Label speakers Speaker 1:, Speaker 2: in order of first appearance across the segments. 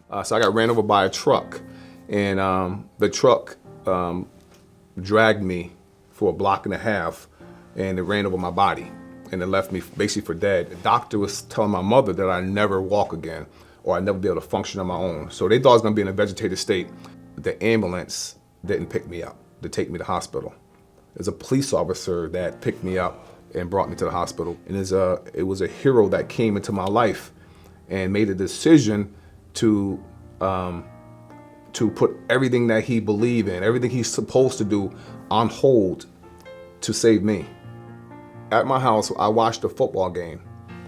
Speaker 1: So I got ran over by a truck, and the truck dragged me for a block and a half, and it ran over my body, and it left me basically for dead. The doctor was telling my mother that I'd never walk again, or I'd never be able to function on my own. So they thought I was gonna be in a vegetative state. The ambulance didn't pick me up to take me to the hospital. There's a police officer that picked me up and brought me to the hospital. And it was a hero that came into my life and made a decision to put everything that he believed in, everything he's supposed to do, on hold to save me. At my house, I watched a football game.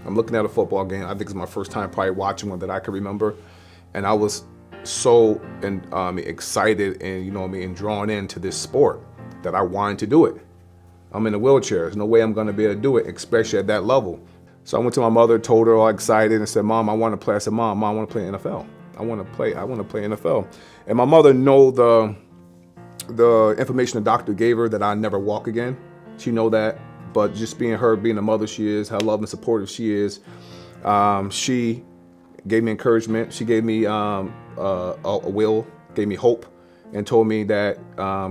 Speaker 1: I'm looking at a football game. I think it's my first time probably watching one that I can remember. And I was so excited and drawn into this sport that I wanted to do it. I'm in a wheelchair. There's no way I'm gonna be able to do it, especially at that level. So I went to my mother, told her all excited, and said, "Mom, I want to play." I said, "Mom, I want to play NFL. I want to play NFL." And my mother know the information the doctor gave her that I never walk again. She know that, but just being the mother she is, how loving and supportive she is, she gave me encouragement. She gave me a will, gave me hope, and told me that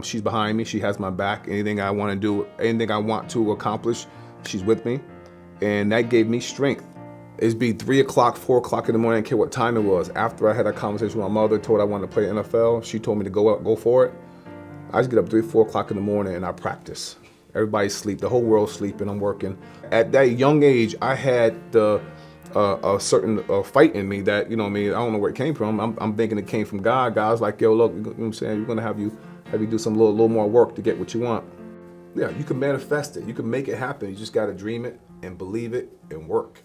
Speaker 1: she's behind me. She has my back. Anything I want to do, anything I want to accomplish, she's with me. And that gave me strength. It'd be 3 o'clock, 4 o'clock in the morning, I didn't care what time it was. After I had a conversation with my mother, told her I wanted to play NFL, she told me to go for it. I just get up 3, 4 o'clock in the morning and I practice. Everybody's asleep, the whole world's sleeping, I'm working. At that young age, I had a certain fight in me that, I don't know where it came from. I'm thinking it came from God. God's like, yo, look, you know what I'm saying? We're gonna have you do some little more work to get what you want. Yeah, you can manifest it. You can make it happen. You just gotta dream it and believe it and work.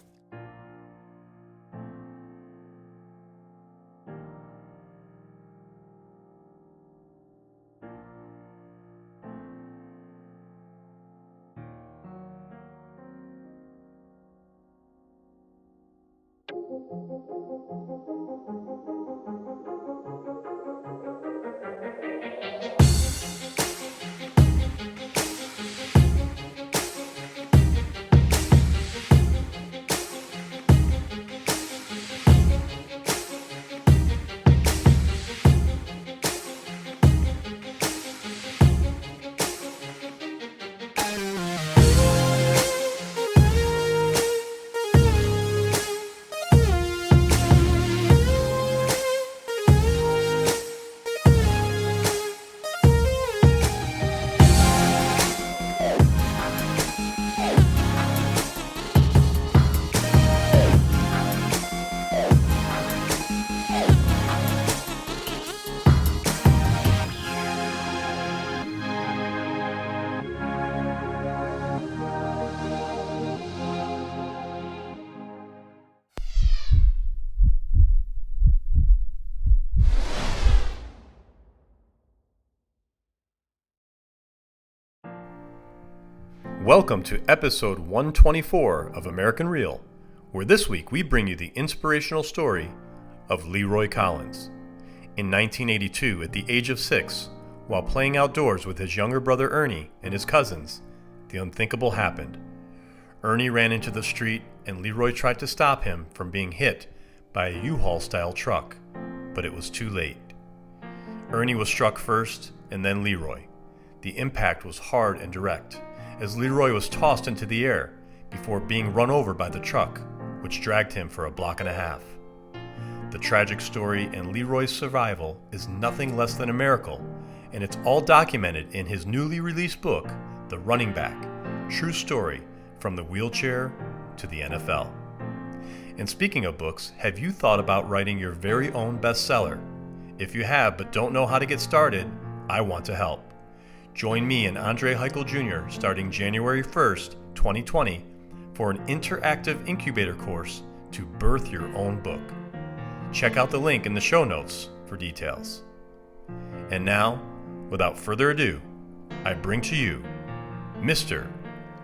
Speaker 2: Welcome to episode 124 of American Real, where this week we bring you the inspirational story of Leroy Collins. In 1982, at the age of 6, while playing outdoors with his younger brother Ernie and his cousins, the unthinkable happened. Ernie ran into the street and Leroy tried to stop him from being hit by a U-Haul style truck, but it was too late. Ernie was struck first and then Leroy. The impact was hard and direct, as Leroy was tossed into the air before being run over by the truck, which dragged him for a block and a half. The tragic story and Leroy's survival is nothing less than a miracle, and it's all documented in his newly released book, The Running Back, True Story from the Wheelchair to the NFL. And speaking of books, have you thought about writing your very own bestseller? If you have but don't know how to get started, I want to help. Join me and Andre Heichel Jr. starting January 1st, 2020 for an interactive incubator course to birth your own book. Check out the link in the show notes for details. And now, without further ado, I bring to you Mr.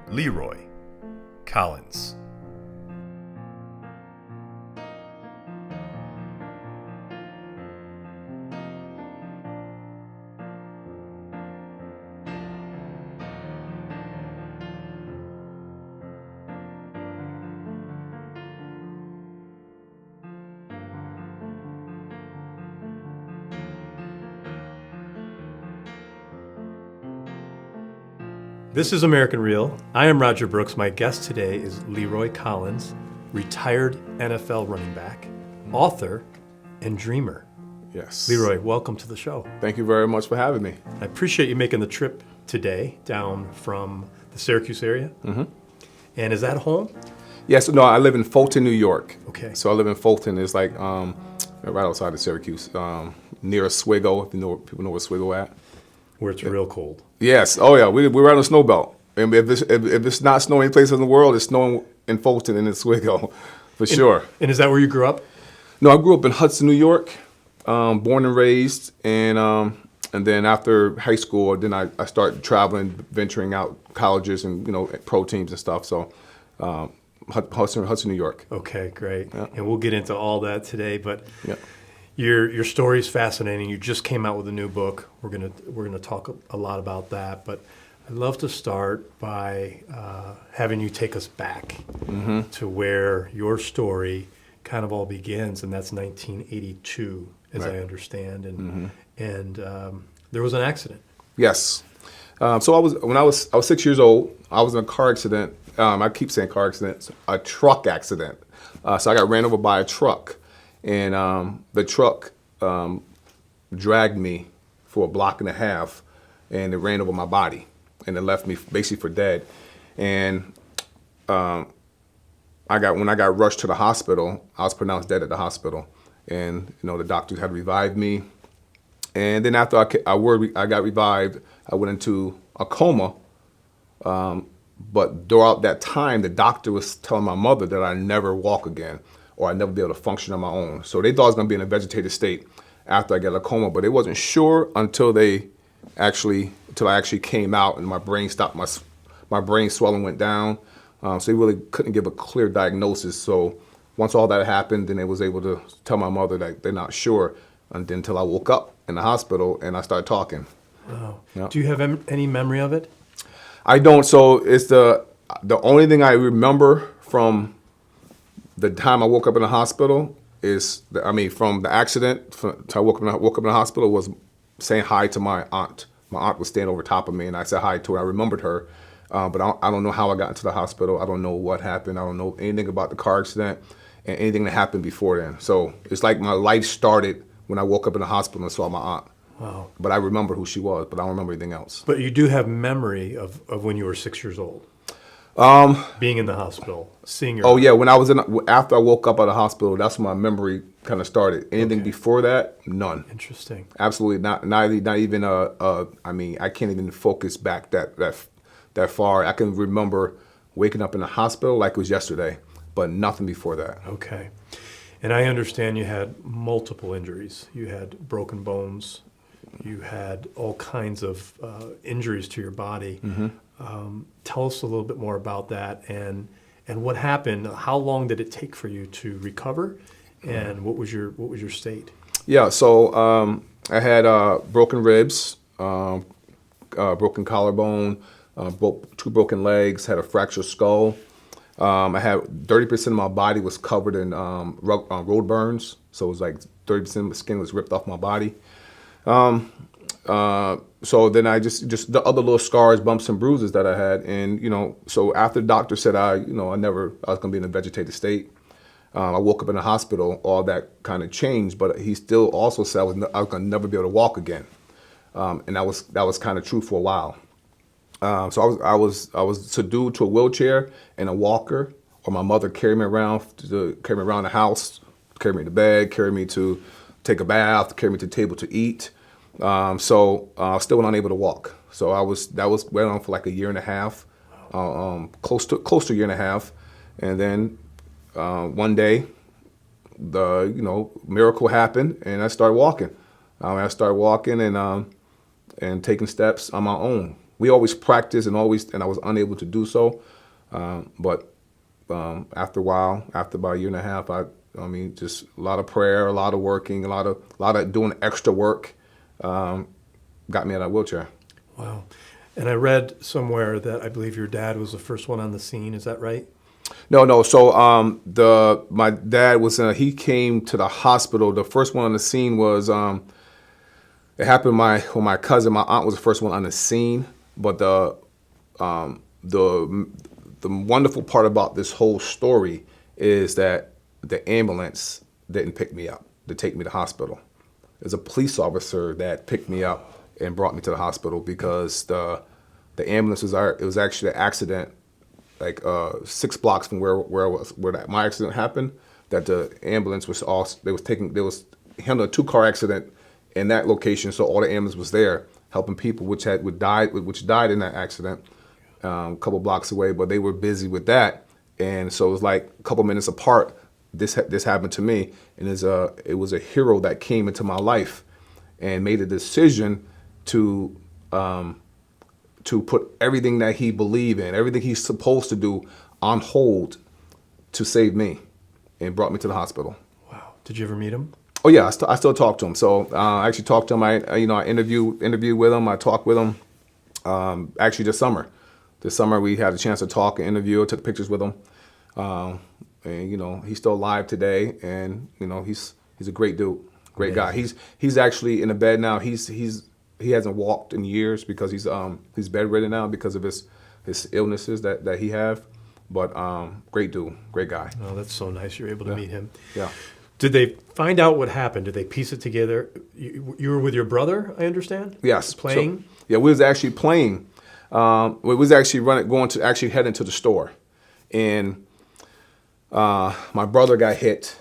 Speaker 2: Leroy Collins. This is American Real. I am Roger Brooks. My guest today is Leroy Collins, retired NFL running back, author, and dreamer.
Speaker 1: Yes.
Speaker 2: Leroy, welcome to the show.
Speaker 1: Thank you very much for having me.
Speaker 2: I appreciate you making the trip today down from the Syracuse area. Mm-hmm. And is that home?
Speaker 1: Yes. No, I live in Fulton, New York.
Speaker 2: Okay.
Speaker 1: So I live in Fulton. It's like right outside of Syracuse, near Oswego, if people know where Oswego at.
Speaker 2: Where it's real cold.
Speaker 1: Yes. Oh, yeah. We're right on the snow belt. And if it's not snowing any place in the world, it's snowing in Fulton and in Oswego, for sure.
Speaker 2: And is that where you grew up?
Speaker 1: No, I grew up in Hudson, New York, born and raised. And then after high school, then I started traveling, venturing out colleges and, pro teams and stuff. So Hudson, New York.
Speaker 2: Okay, great. Yeah. And we'll get into all that today. But
Speaker 1: yeah.
Speaker 2: Your story is fascinating. You just came out with a new book. We're gonna talk a lot about that. But I'd love to start by having you take us back to where your story kind of all begins, and that's 1982, as I understand. And there was an accident.
Speaker 1: Yes. So when I was 6 years old. I was in a car accident. I keep saying car accident. A truck accident. So I got ran over by a truck. And the truck dragged me for a block and a half, and it ran over my body, and it left me basically for dead. And when I got rushed to the hospital, I was pronounced dead at the hospital, and the doctors had revived me. And then after I got revived, I went into a coma. But throughout that time, the doctor was telling my mother that I'd never walk again, or I'd never be able to function on my own. So they thought I was going to be in a vegetative state after I got a coma, but they wasn't sure until I actually came out and my brain stopped, my brain swelling went down. So they really couldn't give a clear diagnosis. So once all that happened, then they was able to tell my mother that they're not sure until I woke up in the hospital and I started talking.
Speaker 2: Wow.
Speaker 1: Yeah.
Speaker 2: Do you have any memory of it?
Speaker 1: I don't. So it's the only thing I remember from the time I woke up in the hospital from the accident to I woke up in the hospital was saying hi to my aunt. My aunt was standing over top of me, and I said hi to her. I remembered her, but I don't know how I got into the hospital. I don't know what happened. I don't know anything about the car accident and anything that happened before then. So it's like my life started when I woke up in the hospital and saw my aunt.
Speaker 2: Wow.
Speaker 1: But I remember who she was, but I don't remember anything else.
Speaker 2: But you do have memory of when you were 6 years old. Being in the hospital, seeing your...
Speaker 1: Oh, yeah. After I woke up at the hospital, that's when my memory kind of started. Anything before that, none.
Speaker 2: Interesting.
Speaker 1: Absolutely not even I can't even focus back that far. I can remember waking up in the hospital like it was yesterday, but nothing before that.
Speaker 2: Okay. And I understand you had multiple injuries. You had broken bones. You had all kinds of injuries to your body. Tell us a little bit more about that and what happened. How long did it take for you to recover, and what was your state? Yeah,
Speaker 1: so I had broken ribs, broken collarbone, two broken legs, had a fractured skull. I had 30% of my body was covered in road burns, so it was like 30% of the skin was ripped off my body. So then I just the other little scars, bumps and bruises that I had. And, so after the doctor said I was going to be in a vegetative state, I woke up in the hospital, all that kind of changed, but he still also said I was going to never be able to walk again. And that was kind of true for a while. So I was subdued to a wheelchair and a walker, or my mother carried me around the house, carried me to bed, carried me to take a bath, carried me to the table to eat. So I was still unable to walk. So went on for like a year and a half, close to a year and a half, and then one day, the miracle happened, and I started walking. And taking steps on my own. We always practiced and I was unable to do so. But after a while, after about a year and a half, just a lot of prayer, a lot of working, a lot of doing extra work, got me out of that wheelchair.
Speaker 2: Wow. And I read somewhere that I believe your dad was the first one on the scene. Is that right?
Speaker 1: No. So my dad he came to the hospital. The first one on the scene was it happened with my cousin. My aunt was the first one on the scene, but the wonderful part about this whole story is that the ambulance didn't pick me up to take me to the hospital. There's a police officer that picked me up and brought me to the hospital because the ambulance it was actually an accident like 6 blocks from where my accident happened. That the ambulance was they was handling a 2-car accident in that location, so all the ambulance was there helping people which died in that accident a couple blocks away, but they were busy with that, and so it was like a couple minutes apart. This happened to me, and it was a hero that came into my life and made a decision to put everything that he believed in, everything he's supposed to do, on hold to save me, and brought me to the hospital.
Speaker 2: Wow. Did you ever meet him?
Speaker 1: Oh yeah, I still talk to him. So I actually talked to him. I interviewed with him. I talked with him. Actually, this summer we had a chance to talk and interview. I took pictures with him. And he's still alive today. And he's a great dude, great guy. He's actually in a bed now. He hasn't walked in years because he's bedridden now because of his illnesses that he have. But great dude, great guy.
Speaker 2: Oh, that's so nice. You're able to meet him.
Speaker 1: Yeah.
Speaker 2: Did they find out what happened? Did they piece it together? You were with your brother, I understand?
Speaker 1: Yes.
Speaker 2: Playing?
Speaker 1: So, yeah, we was actually playing. We was actually heading to the store. And my brother got hit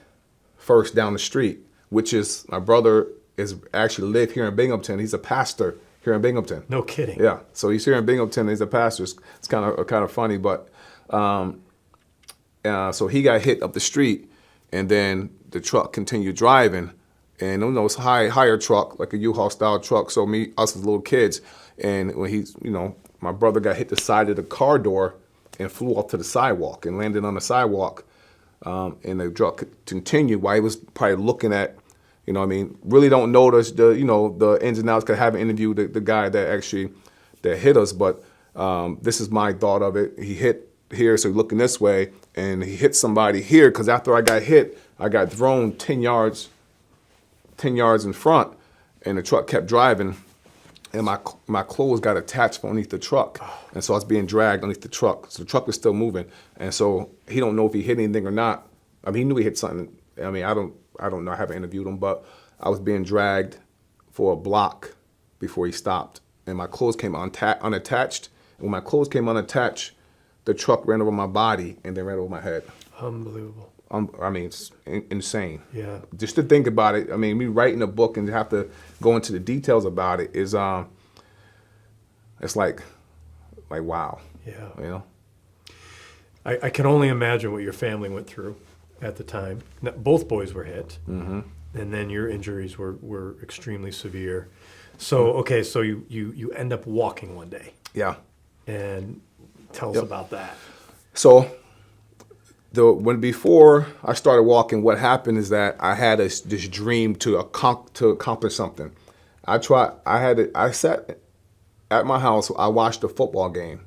Speaker 1: first down the street, which is, my brother is actually live here in Binghamton. He's a pastor here in Binghamton.
Speaker 2: No kidding.
Speaker 1: Yeah. So he's here in Binghamton. He's a pastor. It's kind of funny, but so he got hit up the street, and then the truck continued driving, and it's a higher truck, like a U-Haul style truck. So us as little kids, and when my brother got hit the side of the car door and flew off to the sidewalk and landed on the sidewalk, and the truck continued while he was probably looking at, really don't notice the ins and outs. Cause I haven't interviewed the guy that hit us, but this is my thought of it. He hit here, so looking this way, and he hit somebody here, because after I got hit, I got thrown 10 yards in front, and the truck kept driving, and my clothes got attached underneath the truck, and so I was being dragged underneath the truck. So the truck was still moving, and so he don't know if he hit anything or not. I mean, he knew he hit something. I mean, I don't know. I haven't interviewed him, but I was being dragged for a block before he stopped, and my clothes came unattached. And when my clothes came unattached, the truck ran over my body and then ran over my head. Unbelievable. I mean, it's insane.
Speaker 2: Yeah.
Speaker 1: Just to think about it. I mean, me writing a book and have to go into the details about it is, it's like wow.
Speaker 2: Yeah. I can only imagine what your family went through at the time. Now, both boys were hit, and then your injuries were extremely severe. So okay, so you end up walking one day.
Speaker 1: Yeah.
Speaker 2: And tell us about that.
Speaker 1: So, before I started walking, what happened is that I had this dream to accomplish something. I sat at my house. I watched a football game.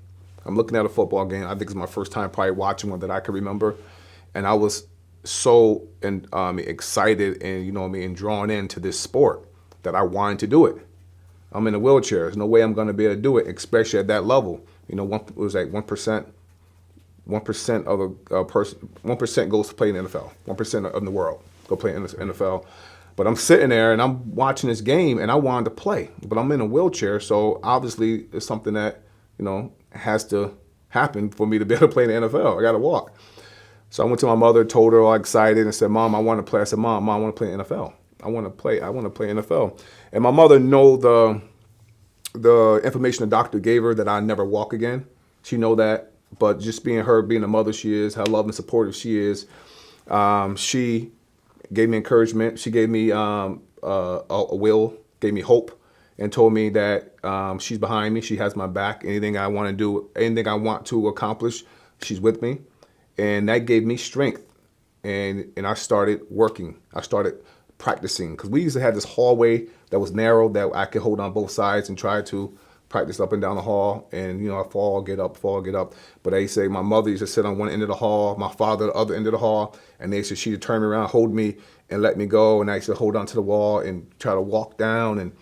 Speaker 1: I'm looking at a football game. I think it's my first time probably watching one that I can remember, and I was so excited and and drawn into this sport that I wanted to do it. I'm in a wheelchair. There's no way I'm going to be able to do it, especially at that level. It was like 1% of a person, 1% goes to play in the NFL. 1% of the world go play in the NFL. But I'm sitting there and I'm watching this game and I wanted to play, but I'm in a wheelchair, so obviously it's something that has to happen for me to be able to play in the NFL. I got to walk. So I went to my mother, told her all excited, and said, "Mom, I want to play." I said, "Mom, I want to play in the NFL. I want to play NFL." And my mother know the information the doctor gave her that I never walk again. She know that, but just being the mother she is, how loving and supportive she is, she gave me encouragement. She gave me a will, gave me hope, and told me that she's behind me. She has my back. Anything I want to do, anything I want to accomplish, she's with me. And that gave me strength. And I started working. I started practicing, because we used to have this hallway that was narrow that I could hold on both sides and try to practice up and down the hall. And I fall, get up. But they say my mother used to sit on one end of the hall, my father the other end of the hall, and they said she'd turn me around, hold me, and let me go. And I used to hold on to the wall and try to walk down, and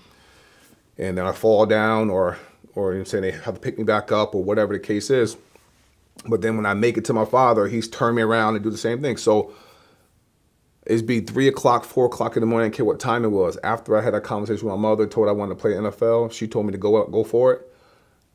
Speaker 1: then I fall down or or you know, saying they have to pick me back up or whatever the case is. But then when I make it to my father, he's turned me around and do the same thing. So it'd be 3 o'clock, 4 o'clock in the morning, I don't care what time it was. After I had a conversation with my mother, told her I wanted to play NFL, she told me to go for it.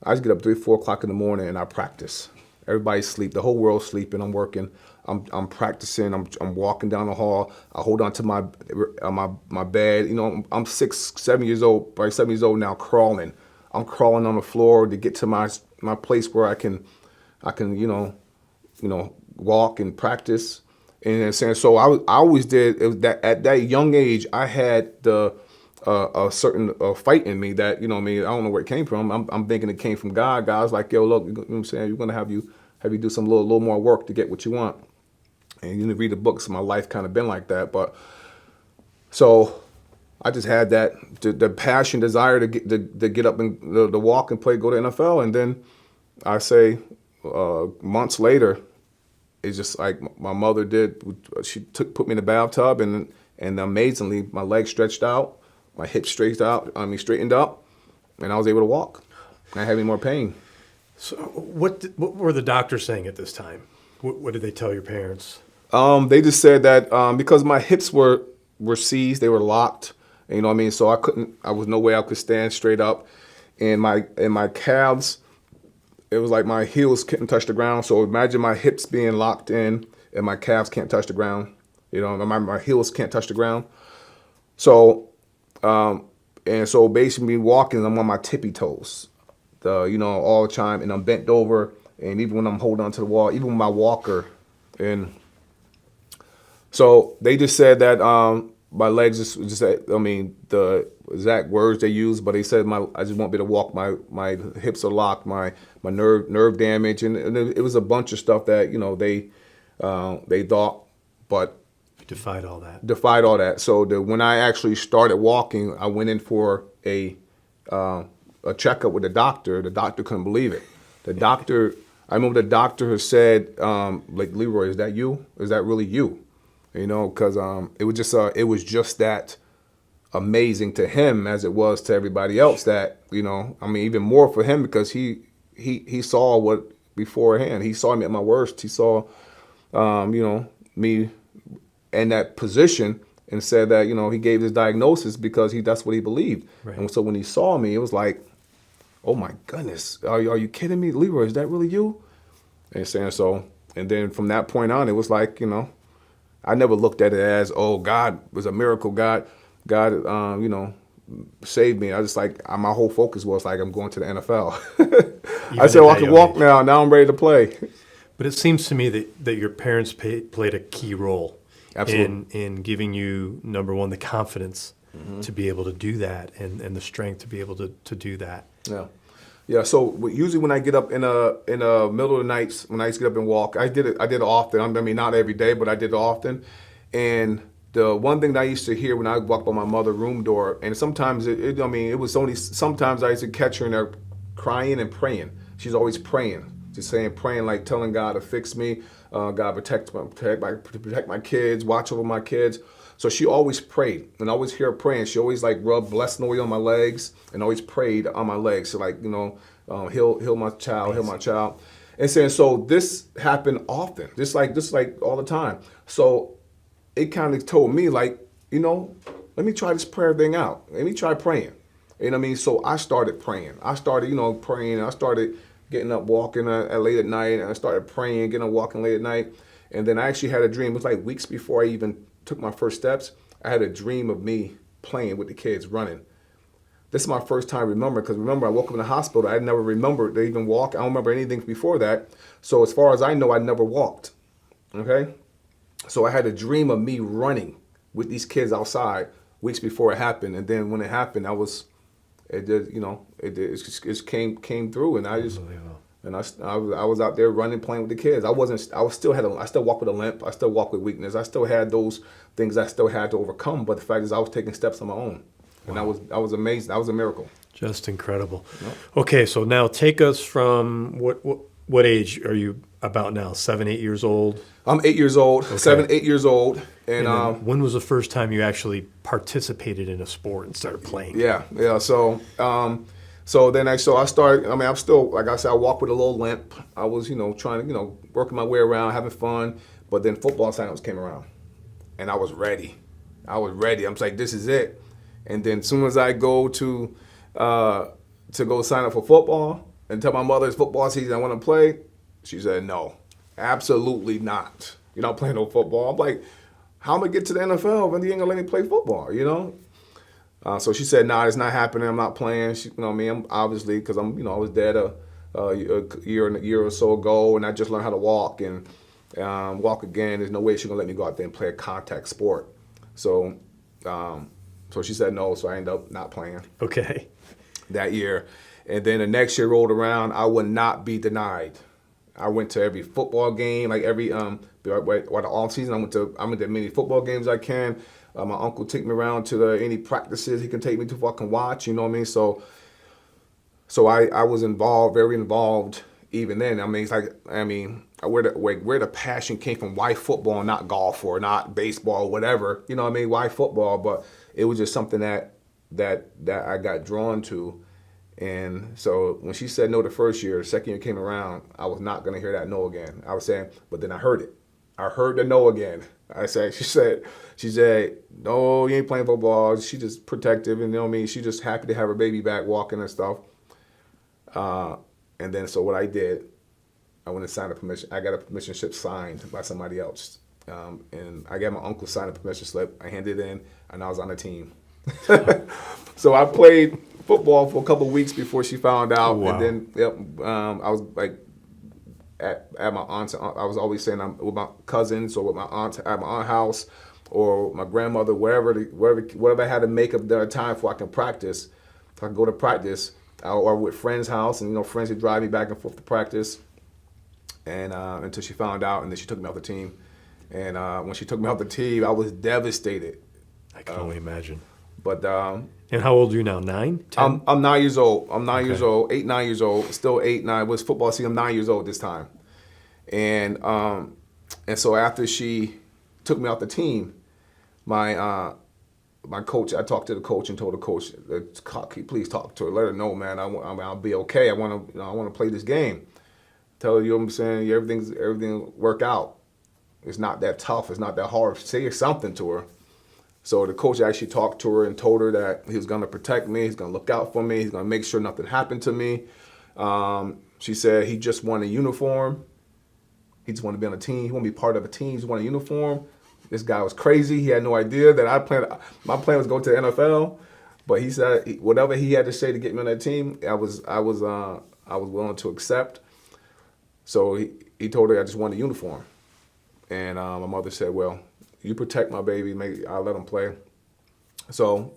Speaker 1: I just get up 3, 4 o'clock in the morning and I practice. Everybody's asleep. The whole world's sleeping. I'm working. I'm practicing. I'm walking down the hall. I hold on to my bed. You know, I'm 6, 7 years old. Probably 7 years old now. Crawling. I'm crawling on the floor to get to my place where I can you know walk and practice. And saying so, I always did it was that at that young age. I had a certain fight in me that, you know what I mean, I don't know where it came from. I'm thinking it came from God. God's like, yo, look, you know what I'm saying, you're going to have you do some little more work to get what you want. And you need to read the books. My life kind of been like that. But so I just had that, the passion, desire to get up and to walk and play, go to NFL. And then I say months later, it's just like my mother did. She put me in the bathtub and amazingly, my legs stretched out. My hips straightened up, and I was able to walk. I didn't have any more pain.
Speaker 3: So what were the doctors saying at this time? What did they tell your parents?
Speaker 1: They just said that because my hips were seized, they were locked. And, you know what I mean? So I was no way I could stand straight up. And my calves, it was like my heels couldn't touch the ground. So imagine my hips being locked in and my calves can't touch the ground. You know, my heels can't touch the ground. So and so basically walking, I'm on my tippy toes, all the time, and I'm bent over, and even when I'm holding onto the wall, even with my walker, and so they just said that my legs just the exact words they used, but they said I just won't be able to walk. My hips are locked, my nerve damage, and it was a bunch of stuff that they thought, but.
Speaker 3: Defied all that.
Speaker 1: So when I actually started walking, I went in for a checkup with the doctor. The doctor couldn't believe it. I remember the doctor had said, like, Leroy, is that you? Is that really you? You know, because it was just that amazing to him as it was to everybody else. That even more for him because he saw what beforehand. He saw me at my worst. He saw, me. In that position and said that, he gave his diagnosis because that's what he believed. Right. And so when he saw me, it was like, oh my goodness, are you kidding me? Leroy, is that really you? And saying so. And then from that point on, it was like, I never looked at it as, oh, God was a miracle. God, saved me. I just my whole focus was like, I'm going to the NFL. I said, well, I can walk now. Now I'm ready to play.
Speaker 3: But it seems to me that your parents played a key role.
Speaker 1: Absolutely.
Speaker 3: In giving you, number one, the confidence to be able to do that and the strength to be able to do that.
Speaker 1: Yeah. So usually when I get up in the middle of the nights, when I used to get up and walk, I did it often. I mean, not every day, but I did it often. And the one thing that I used to hear when I walked by my mother's room door, and sometimes it was only sometimes I used to catch her in there crying and praying. She's always praying, praying, like telling God to fix me. God protect my kids, watch over my kids. So she always prayed, and I always hear her praying. She always rubbed blessing oil on my legs, and always prayed on my legs. So heal my child, heal my child, and saying so. This happened often, just like all the time. So it kind of told me let me try this prayer thing out. Let me try praying. You know what I mean? So I started praying. I started praying. I started getting up, walking late at night, and I started praying, getting up, walking late at night. And then I actually had a dream. It was like weeks before I even took my first steps. I had a dream of me playing with the kids, running. This is my first time remembering, because remember, I woke up in the hospital. I never remembered to even walk. I don't remember anything before that. So as far as I know, I never walked. Okay? So I had a dream of me running with these kids outside weeks before it happened. And then when it happened, it came through, and I just, and I was out there running, playing with the kids. I still walk with a limp. I still walk with weakness. I still had those things I still had to overcome. But the fact is, I was taking steps on my own, and I was amazed. That was a miracle.
Speaker 3: Just incredible.
Speaker 1: Yep.
Speaker 3: Okay, so now take us from what age are you about now? 7, 8 years old?
Speaker 1: I'm 8 years old. Okay. 7, 8 years old. And
Speaker 3: when was the first time you actually participated in a sport and started playing?
Speaker 1: Yeah. So So then I started. I mean, I'm still, like I said, I walk with a little limp. I was, trying to, working my way around, having fun. But then football signups came around, and I was ready. I'm like, this is it. And then as soon as I go to go sign up for football and tell my mother it's football season, I want to play, she said no, absolutely not. You're not playing no football. I'm like, how am I gonna get to the NFL when you ain't gonna let me play football? So she said, nah, it's not happening. I'm not playing. I'm obviously, because I was dead a year or so ago, and I just learned how to walk and walk again. There's no way she's gonna let me go out there and play a contact sport. So she said no. So I ended up not playing.
Speaker 3: Okay.
Speaker 1: That year, and then the next year rolled around. I would not be denied. I went to every football game, like every the off season. I went to as many football games as I can. My uncle take me around to any practices he can take me to so I can watch. You know what I mean? So I was involved, very involved even then. I mean, it's like, where the passion came from, why football, not golf or not baseball or whatever. You know what I mean? Why football? But it was just something that I got drawn to. And so when she said no the first year, the second year came around, I was not going to hear that no again. I was saying, but then I heard it. I heard the no again. She said, no, you ain't playing football. She just protective, and she just happy to have her baby back walking and stuff. And then so what I did, I went and signed a permission. I got a permission slip signed by somebody else. And I got my uncle sign a permission slip. I handed it in, and I was on the team. So I played football for a couple of weeks before she found out.
Speaker 3: Wow.
Speaker 1: And then I was like at my aunt's. I was always saying I'm with my cousins or with my aunt at my aunt's house or my grandmother, wherever I had to make up their time for I can practice. If I can go to practice, or with friends' house, and friends would drive me back and forth to practice. And until she found out, and then she took me off the team. And when she took me off the team, I was devastated.
Speaker 3: I can only imagine.
Speaker 1: But
Speaker 3: and how old are you now? 9? 10?
Speaker 1: I'm 9 years old. I'm 9
Speaker 3: Okay.
Speaker 1: years old. 8, 9 years old. Still 8, 9. It was football season. I'm 9 years old this time. And so after she took me off the team, my coach. I talked to the coach and told the coach, please talk to her. Let her know, man. I'll be okay. I want to play this game. Tell her, you know what I'm saying. Everything work out. It's not that tough. It's not that hard. Say something to her. So the coach actually talked to her and told her that he was going to protect me. He's going to look out for me. He's going to make sure nothing happened to me. She said he just wanted a uniform. He just wanted to be on a team. He wanted to be part of a team. He just wanted a uniform. This guy was crazy. He had no idea that my plan was to go to the NFL. But he said whatever he had to say to get me on that team, I was willing to accept. So he told her I just wanted a uniform. And my mother said, well, you protect my baby, maybe I'll let him play. So,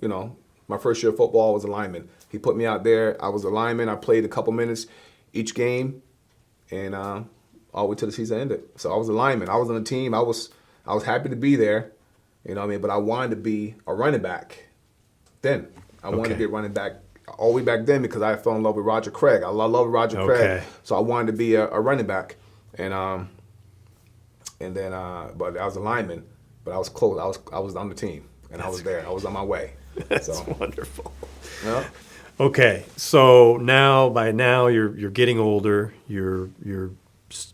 Speaker 1: my first year of football was a lineman. He put me out there. I was a lineman. I played a couple minutes each game, and all the way till the season ended. So I was a lineman. I was on the team. I was happy to be there, but I wanted to be a running back then. I wanted to be a running back all the way back then because I fell in love with Roger Craig. I love Roger Craig. So I wanted to be a running back. And then but I was a lineman. But I was close. I was on the team, and I was there. I was on my way.
Speaker 3: That's wonderful.
Speaker 1: Yeah.
Speaker 3: Okay, so by now you're getting older. You're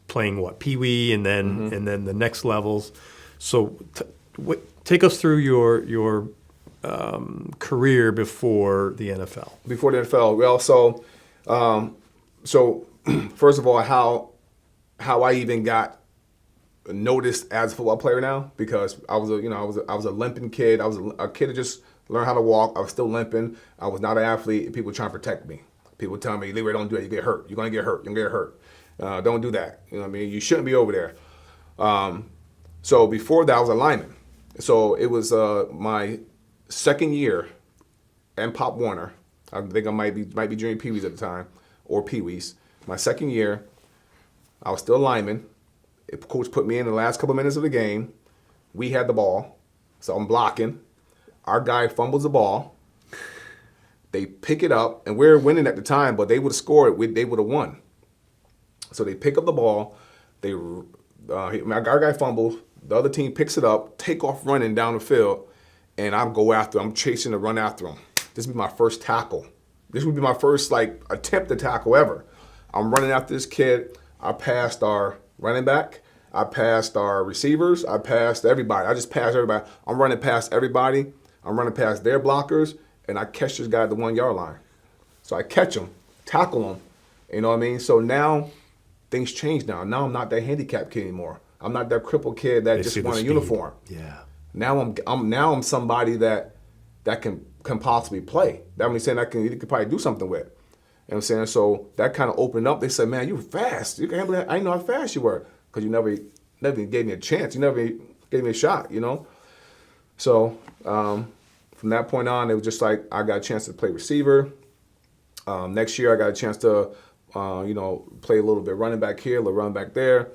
Speaker 3: playing what, Pee-wee, and then the next levels. So take us through your career before the NFL.
Speaker 1: Before the NFL, well, so first of all, how I even got noticed as a football player now, because I was a limping kid. I was a kid that just learned how to walk. I was still limping. I was not an athlete. People were trying to protect me. People telling me, Leroy, don't do that. You get hurt. You're gonna get hurt. You're gonna get hurt. Don't do that. You know what I mean? You shouldn't be over there. So before that, I was a lineman. So it was my second year and Pop Warner. I think I might be junior Pee-wees at the time, or Pee-wees. My second year, I was still a lineman. The coach put me in the last couple minutes of the game. We had the ball, so I'm blocking. Our guy fumbles the ball. They pick it up, and we're winning at the time, but they would have scored. They would have won. So they pick up the ball. Our guy fumbles. The other team picks it up, take off running down the field, and I go after him. I'm chasing to run after him. This will be my first tackle. This would be my first like attempt to tackle ever. I'm running after this kid. I passed our running back. I passed our receivers. I passed everybody. I just passed everybody. I'm running past everybody. I'm running past their blockers, and I catch this guy at the 1 yard line. So I catch him, tackle him. You know what I mean? So now things change now. Now I'm not that handicapped kid anymore. I'm not that crippled kid that
Speaker 3: They
Speaker 1: just
Speaker 3: see the
Speaker 1: won a
Speaker 3: speed.
Speaker 1: uniform.
Speaker 3: Yeah.
Speaker 1: Now I'm somebody that can possibly play. That means saying you could probably do something with. You know what I'm saying? So that kind of opened up. They said, "Man, you were fast. You can't believe I didn't know how fast you were because you never even gave me a chance. You never gave me a shot. You know." So from that point on, it was just like I got a chance to play receiver. Next year, I got a chance to play a little bit running back here, a little running back there,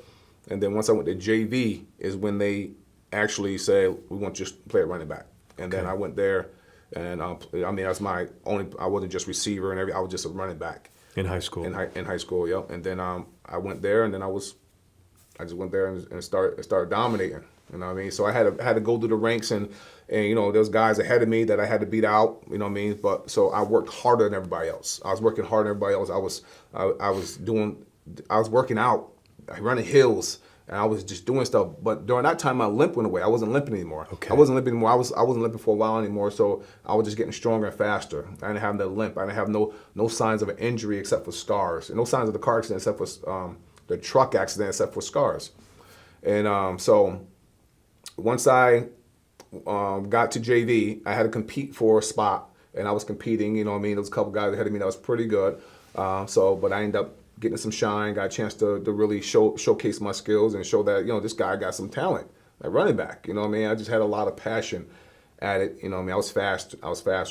Speaker 1: and then once I went to JV is when they actually said we want you to play at running back, and then I went there. And that's my only. I wasn't just receiver and I was just a running back
Speaker 3: In high school.
Speaker 1: in high school. Yep. And then I went there, and then I just went there and started dominating. You know what I mean? So I had to go through the ranks, and those guys ahead of me that I had to beat out. You know what I mean? But so I worked harder than everybody else. I was working harder than everybody else. I was working out, running hills. And I was just doing stuff, but during that time, my limp went away. I wasn't limping anymore.
Speaker 3: Okay.
Speaker 1: I wasn't limping anymore. I wasn't limping for a while anymore. So I was just getting stronger and faster. I didn't have the limp. I didn't have no signs of an injury except for scars, and no signs of the car accident except for the truck accident except for scars. And so once I got to JV, I had to compete for a spot, and I was competing. You know what I mean? There was a couple guys ahead of me that was pretty good. But I ended up getting some shine, got a chance to really showcase my skills and show that, this guy got some talent at running back. You know what I mean? I just had a lot of passion at it. You know what I mean? I was faster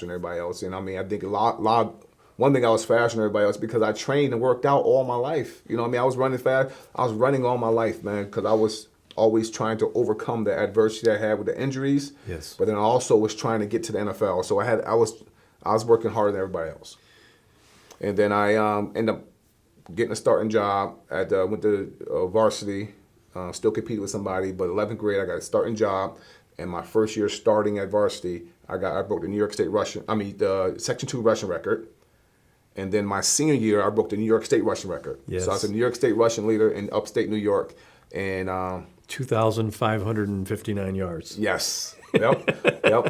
Speaker 1: than everybody else. And I mean, I think one thing I was faster than everybody else because I trained and worked out all my life. You know what I mean? I was running fast. I was running all my life, man, because I was always trying to overcome the adversity I had with the injuries.
Speaker 3: Yes.
Speaker 1: But then I also was trying to get to the NFL. So I was working harder than everybody else. And then I ended up getting a starting job went to varsity, still competed with somebody, but 11th grade I got a starting job, and my first year starting at varsity, I broke the New York State the Section 2 rushing record, and then my senior year I broke the New York State rushing record.
Speaker 3: Yes.
Speaker 1: So I was a New York State rushing leader in upstate New York, and
Speaker 3: 2,559 yards.
Speaker 1: yes, yep.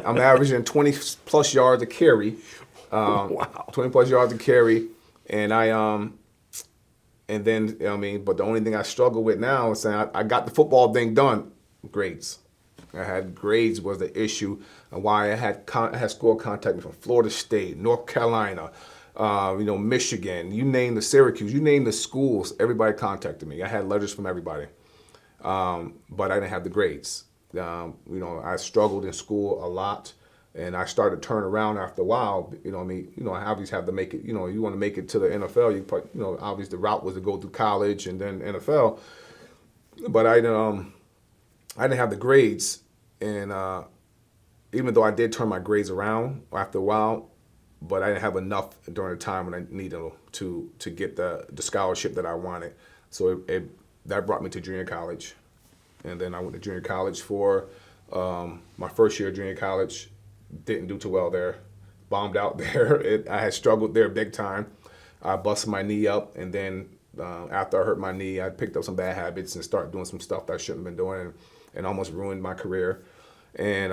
Speaker 1: I'm averaging 20 plus yards a carry,
Speaker 3: Wow.
Speaker 1: 20 plus yards a carry, and and then, but the only thing I struggle with now is saying I got the football thing done. Grades. I had grades was the issue, and why I had school contact me from Florida State, North Carolina, Michigan, you name the Syracuse, you name the schools, everybody contacted me. I had letters from everybody, but I didn't have the grades. I struggled in school a lot. And I started to turn around after a while. I obviously have to make it. You want to make it to the NFL. Obviously the route was to go through college and then NFL. But I didn't have the grades, and even though I did turn my grades around after a while, but I didn't have enough during the time when I needed to get the scholarship that I wanted. So that brought me to junior college, and then I went to junior college for my first year of junior college. Didn't do too well there, bombed out there. I had struggled there big time. I busted my knee up, and then after I hurt my knee, I picked up some bad habits and started doing some stuff that I shouldn't have been doing, and almost ruined my career. And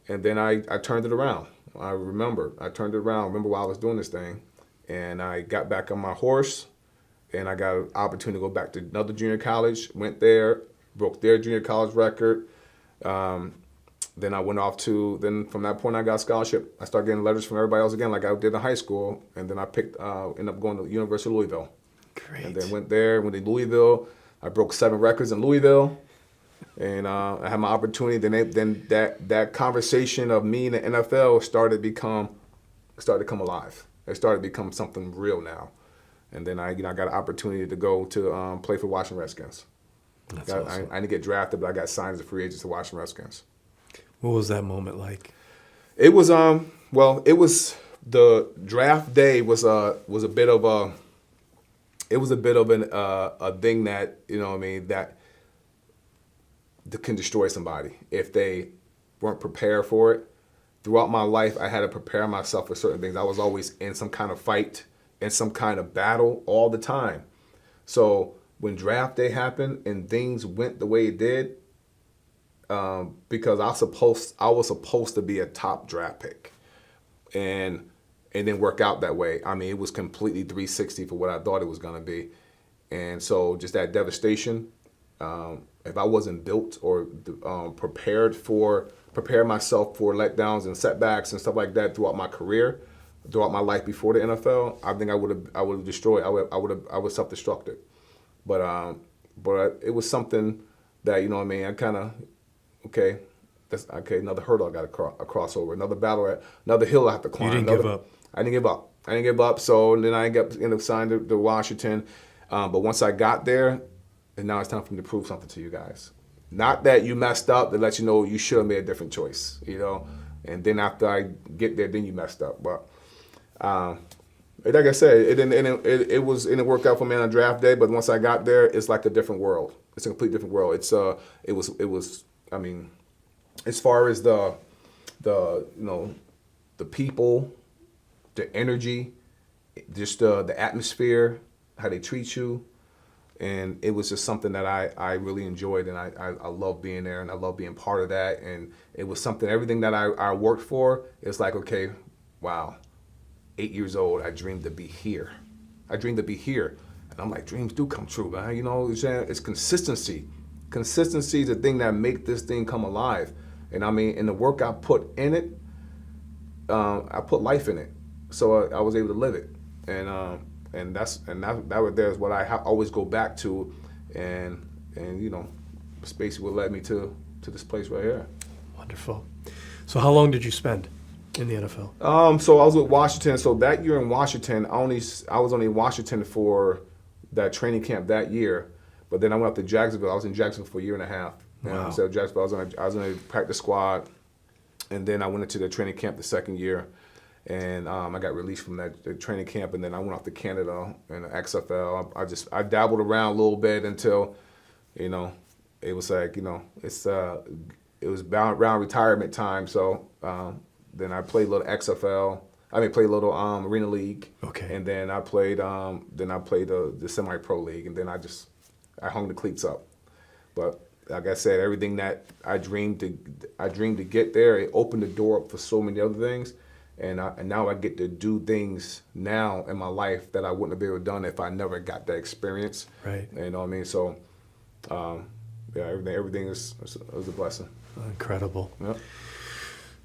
Speaker 1: then I turned it around. I turned it around. I remember while I was doing this thing, and I got back on my horse, and I got an opportunity to go back to another junior college. Went there, broke their junior college record. Then I went off then from that point I got a scholarship. I started getting letters from everybody else again like I did in high school. And then I ended up going to the University of Louisville.
Speaker 3: Great.
Speaker 1: And then went to Louisville. I broke 7 records in Louisville. And I had my opportunity. Then that conversation of me and the NFL started to come alive. It started to become something real now. And then I got an opportunity to go to play for Washington Redskins.
Speaker 3: That's awesome.
Speaker 1: I didn't get drafted, but I got signed as a free agent to Washington Redskins.
Speaker 3: What was that moment like?
Speaker 1: It was it was the draft day was a bit of a thing that that can destroy somebody if they weren't prepared for it. throughout my life, I had to prepare myself for certain things. I was always in some kind of fight, in some kind of battle all the time. So when draft day happened and things went the way it did, because I was supposed to be a top draft pick, and it didn't work out that way. I mean, it was completely 360 for what I thought it was going to be, and so just that devastation. If I wasn't built or prepared myself for letdowns and setbacks and stuff like that throughout my career, throughout my life before the NFL, I think I would have destroyed. I would self-destructed. But it was something that, you know what I mean, I kind of, okay, that's okay. Another hurdle I got to cross over. Another battle, another hill I have to climb.
Speaker 3: You didn't give up.
Speaker 1: I didn't give up. So then I ended up signing to Washington. But once I got there, and now it's time for me to prove something to you guys. Not that you messed up, to let you know you should have made a different choice, you know. And then after I get there, then you messed up. But like I said, it didn't work out for me on draft day. But once I got there, it's like a different world. It's a complete different world. It was. I mean, as far as the people, the energy, just the atmosphere, how they treat you. And it was just something that I really enjoyed, and I love being there, and I love being part of that. And it was something, everything that I worked for, it's like, okay, wow, 8 years old, I dreamed to be here. And I'm like, dreams do come true, man. You know, it's consistency. Consistency is the thing that make this thing come alive. And I mean, in the work I put in it, I put life in it. So I was able to live it. And that right there is what I always go back to, and you know, it's basically what led me to this place right here.
Speaker 3: Wonderful. So how long did you spend in the NFL?
Speaker 1: So I was with Washington. So that year in Washington, I was only in Washington for that training camp that year, but then I went up to Jacksonville. I was in Jacksonville for a year and a half.
Speaker 3: Wow.
Speaker 1: So Jacksonville, I was on a practice squad, and then I went into the training camp the second year. And I got released from the training camp, and then I went off to Canada and the XFL. I dabbled around a little bit until, you know, it was like, you know, it was around retirement time. So then I played a little XFL. Played a little Arena League.
Speaker 3: Okay.
Speaker 1: And then I played the semi-pro league, and then I hung the cleats up. But like I said, everything that I dreamed to get there, it opened the door up for so many other things. And now I get to do things now in my life that I wouldn't have been able to done if I never got that experience.
Speaker 3: Right.
Speaker 1: You know what I mean? So, everything is a blessing.
Speaker 3: Incredible.
Speaker 1: Yep.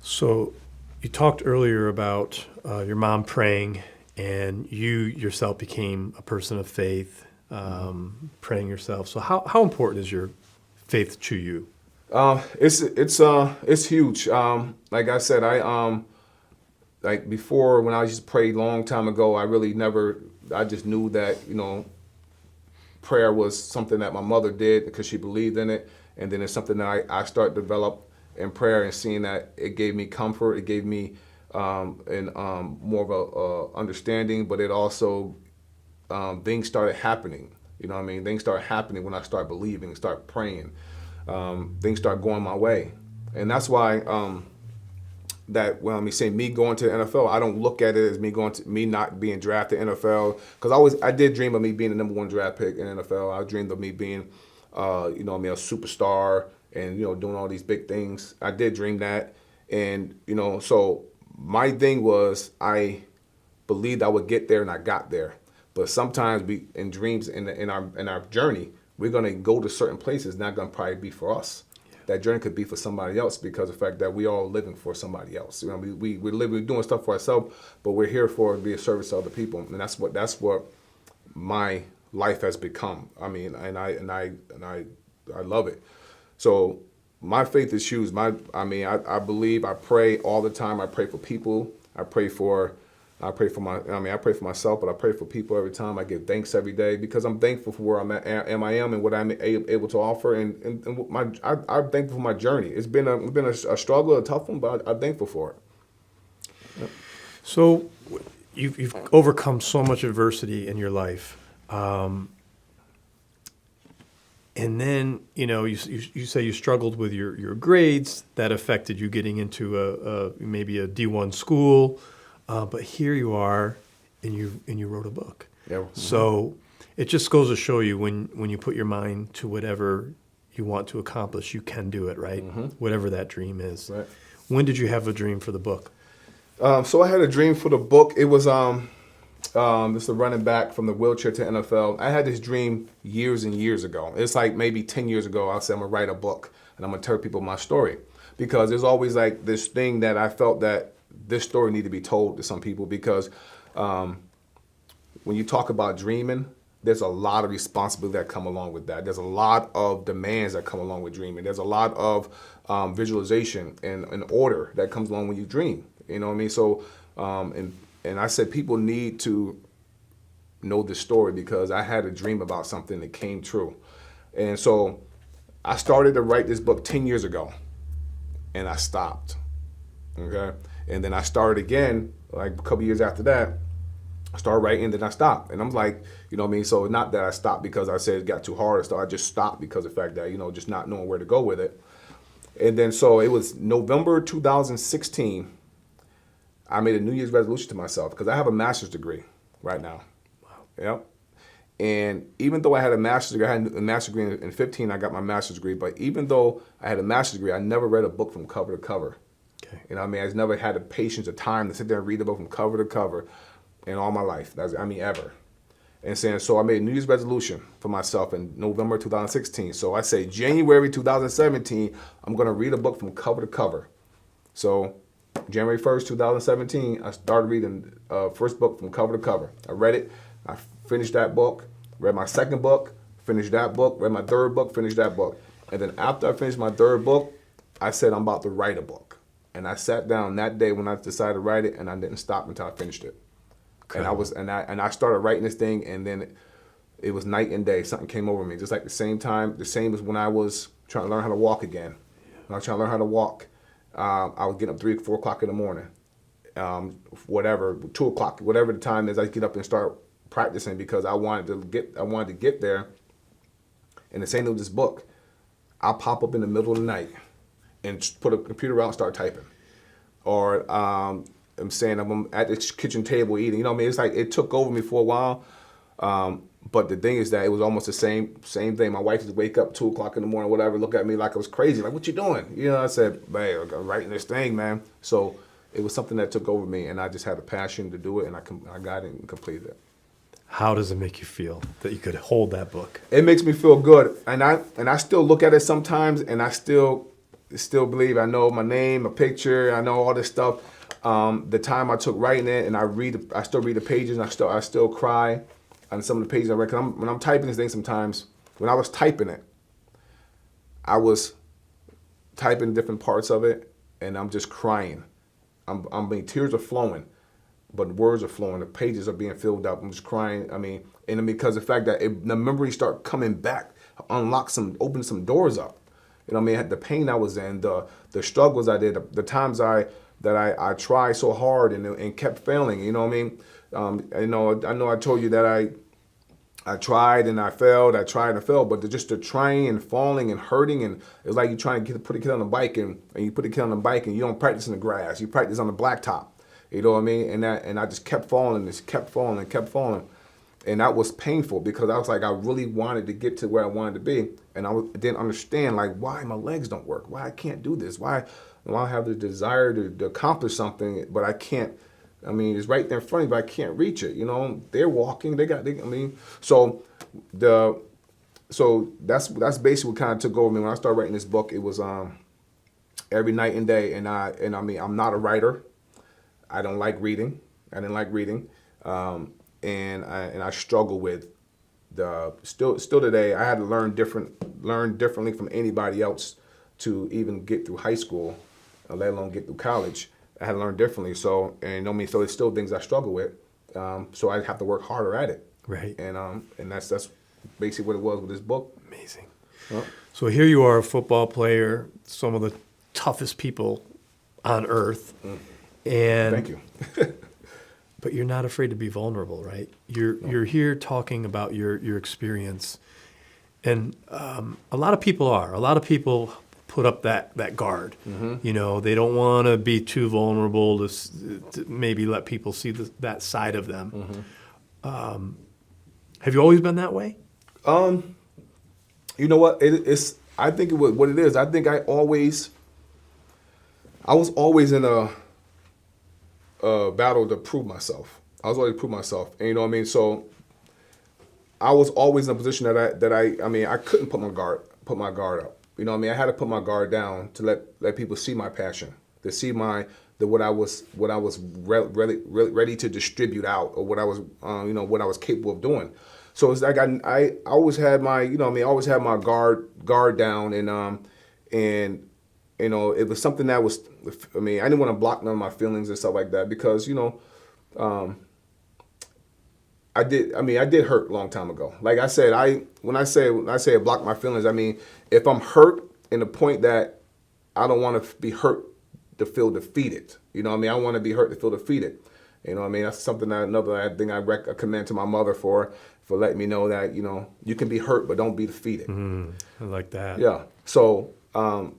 Speaker 3: So you talked earlier about your mom praying, and you yourself became a person of faith, praying yourself. So how important is your faith to you? It's huge. Like I said, like before, when I used to pray a long time ago, I just knew that, you know, prayer was something that my mother did because she believed in it. And then it's something that I started to develop in prayer, and seeing that it gave me comfort, it gave me more of a understanding, but it also, things started happening. You know what I mean? Things started happening when I started believing and started praying. Things started going my way. And that's why, that when I say me going to the NFL, I don't look at it as me not being drafted NFL, because I did dream of me being the number one draft pick in NFL. I dreamed of me being, a superstar and, you know, doing all these big things. I did dream that, and you know, so my thing was I believed I would get there, and I got there. But sometimes in dreams in our journey, we're gonna go to certain places, not gonna probably be for us. That journey could be for somebody else, because of the fact that we all living for somebody else. You know, we're doing stuff for ourselves, but we're here to be a service to other people, and that's what my life has become. I mean, and I love it. So my faith is huge. I believe, I pray all the time. I pray for people. I pray for myself, but I pray for people every time. I give thanks every day, because I'm thankful for where I'm at, and what I'm able to offer, and I'm thankful for my journey. It's been a struggle, a tough one, but I'm thankful for it. Yep. So you've overcome so much adversity in your life. And then, you say you struggled with your grades. That affected you getting into maybe a D1 school. But here you are, and you wrote a book.
Speaker 1: Yeah.
Speaker 3: So it just goes to show you when you put your mind to whatever you want to accomplish, you can do it, right? Whatever that dream is.
Speaker 1: Right.
Speaker 3: When did you have a dream for the book?
Speaker 1: So I had a dream for the book. It was this is running back from the wheelchair to NFL. I had this dream years and years ago. It's like maybe 10 years ago. I said I'm gonna write a book and I'm gonna tell people my story, because there's always like this thing that I felt that this story needed to be told to some people, because when you talk about dreaming, there's a lot of responsibility that come along with that. There's a lot of demands that come along with dreaming. There's a lot of visualization and order that comes along when you dream. You know what I mean? So, and I said people need to know this story, because I had a dream about something that came true. And so I started to write this book 10 years ago, and I stopped. Okay? And then I started again, like a couple years after that. I started writing, then I stopped. And I'm like, you know what I mean? So not that I stopped because I said it got too hard, so I just stopped because of the fact that, just not knowing where to go with it. And then so it was November 2016, I made a New Year's resolution to myself, because I have a master's degree right now. Wow. Yep. And even though I had a master's degree, I had a master's degree in 15, I got my master's degree. But even though I had a master's degree, I never read a book from cover to cover.
Speaker 3: Okay.
Speaker 1: You know what I mean? I just never had the patience or time to sit there and read a book from cover to cover in all my life. Ever. And so I made a New Year's resolution for myself in November 2016. So I say January 2017, I'm going to read a book from cover to cover. So January 1st, 2017, I started reading first book from cover to cover. I read it. I finished that book, read my second book, finished that book, read my third book, finished that book. And then after I finished my third book, I said I'm about to write a book. And I sat down that day when I decided to write it, and I didn't stop until I finished it. Incredible. And I started writing this thing, and then it was night and day. Something came over me, just like the same as when I was trying to learn how to walk again. When I was trying to learn how to walk, I was getting up 3, 4 o'clock in the morning, 2 o'clock, whatever the time is. I get up and start practicing, because I wanted to get there. And the same with this book, I'll pop up in the middle of the night and put a computer out and start typing, or I'm saying I'm at the kitchen table eating. You know what I mean? It's like it took over me for a while. But the thing is that it was almost the same thing. My wife would wake up 2 o'clock in the morning, whatever, look at me like I was crazy. Like, what you doing? I said, man, I'm writing this thing, man. So it was something that took over me, and I just had a passion to do it, and I got it and completed it.
Speaker 3: How does it make you feel that you could hold that book?
Speaker 1: It makes me feel good, and I still look at it sometimes, and I still believe I know my name, my picture, I know all this stuff. The time I took writing it, and I still read the pages, and I still cry on some of the pages I read. When I'm typing this thing, sometimes when I was typing it, I was typing different parts of it, and I'm just crying. Tears are flowing, but words are flowing. The pages are being filled up. I'm just crying. Because the fact that the memories start coming back, open some doors up. The pain I was in, the struggles I did, the times I tried so hard and kept failing. You know what I mean? I know I told you that I tried and I failed. I tried and I failed, but just the trying and falling and hurting, and it's like you trying to put a kid on a bike, and you put a kid on a bike, and you don't practice in the grass. You practice on the blacktop. You know what I mean? And I just kept falling, and that was painful, because I was like, I really wanted to get to where I wanted to be, and I didn't understand like why my legs don't work, why I can't do this, why I have the desire to accomplish something, but I can't. It's right there in front of me, but I can't reach it. They're walking. So that's basically what kind of took over me when I started writing this book. It was every night and day, and I'm not a writer. I don't like reading. I didn't like reading, and I struggle with still today. I had to learn differently from anybody else to even get through high school, let alone get through college. I had to learn differently. So it's still things I struggle with. So I have to work harder at it.
Speaker 3: Right.
Speaker 1: And that's basically what it was with this book.
Speaker 3: Amazing. So here you are, a football player, some of the toughest people on earth. And
Speaker 1: thank you.
Speaker 3: But you're not afraid to be vulnerable, right? You're here talking about your experience, And a lot of people are. A lot of people put up that guard. You know, they don't want to be too vulnerable to maybe let people see that side of them. Have you always been that way?
Speaker 1: You know what? It's. I think what it is. I think I was always in a battle to prove myself. I was always prove myself, and you know what I mean. So I was always in a position that I couldn't put my guard up. You know what I mean. I had to put my guard down to let people see my passion, to see what I was ready to distribute out, or what I was what I was capable of doing. So it's like I always had my I always had my guard down, and you know, it was something that was, I didn't want to block none of my feelings and stuff like that, because I did hurt a long time ago. Like I said, when I say I block my feelings, I mean, if I'm hurt in the point that I don't want to be hurt to feel defeated. You know what I mean? I want to be hurt to feel defeated. You know what I mean? That's something another thing I commend to my mother for letting me know that, you can be hurt, but don't be defeated.
Speaker 3: I like that.
Speaker 1: Yeah. So, I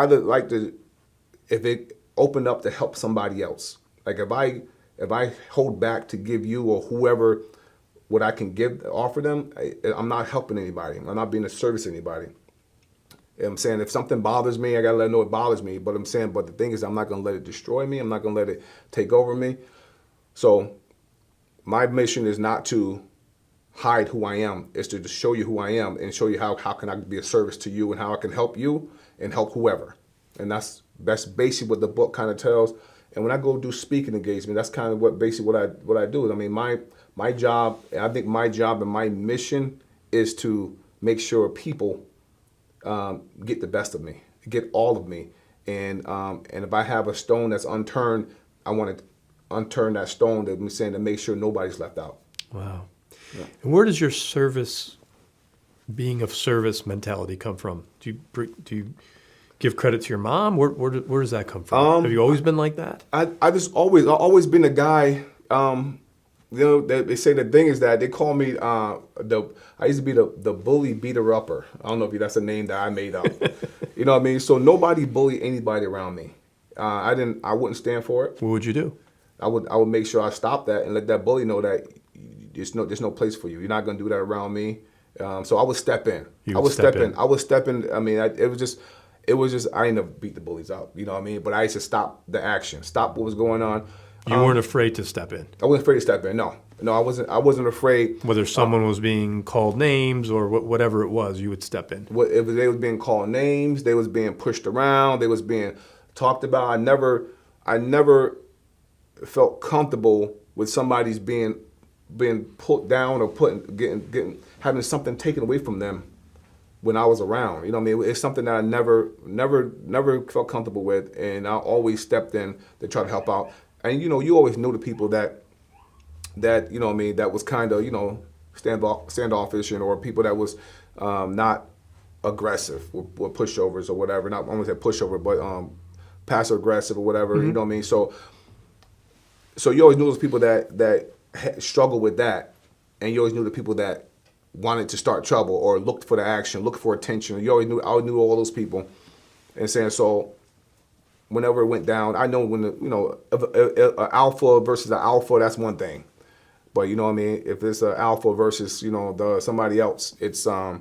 Speaker 1: like to, if it opened up to help somebody else, like if I hold back to give you or whoever what I can offer them, I'm not helping anybody. I'm not being of service to anybody. I'm saying if something bothers me, I gotta let them know it bothers me. But I'm saying, but the thing is, I'm not gonna let it destroy me. I'm not gonna let it take over me. So my mission is not to hide who I am. It's to just show you who I am and show you how can I be of service to you and how I can help you and help whoever. And that's basically what the book kind of tells. And when I go do speaking engagement, that's kind of what I do. I mean, my job, I think my job and my mission is to make sure people get the best of me, get all of me, and if I have a stone that's unturned, I want to unturn that stone. That I'm saying to make sure nobody's left out.
Speaker 3: Wow.
Speaker 1: Yeah.
Speaker 3: And where does your being of service mentality come from? Do you give credit to your mom? Where does that come from? Have you always been like that?
Speaker 1: I've always been a guy. They say the thing is that they call me I used to be the bully beater upper. I don't know if that's a name that I made up. You know what I mean? So nobody bullied anybody around me. I wouldn't stand for it.
Speaker 3: What would you do?
Speaker 1: I would make sure I stopped that and let that bully know that there's no place for you. You're not gonna do that around me. So I would step in. I would step in. I mean, it was just I ain't never beat the bullies out. You know what I mean? But I used to stop the action, stop what was going on.
Speaker 3: You weren't afraid to step in.
Speaker 1: I wasn't afraid to step in. No, I wasn't afraid.
Speaker 3: Whether someone was being called names or whatever it was, you would step in.
Speaker 1: They was being called names. They was being pushed around. They was being talked about. I never felt comfortable with somebody's being put down or having something taken away from them when I was around. You know what I mean? It's something that I never felt comfortable with, and I always stepped in to try to help out. And you always know the people that you know what I mean, that was kind of standoffish, or people that was not aggressive with pushovers or whatever. Not I won't say pushover, but passive aggressive or whatever. Mm-hmm. You know what I mean? So you always knew those people that struggled with that, and you always knew the people that wanted to start trouble or looked for the action, looked for attention. I always knew all those people, and saying so. Whenever it went down, I know when an alpha versus an alpha, that's one thing, but you know what I mean. If it's an alpha versus somebody else, it's I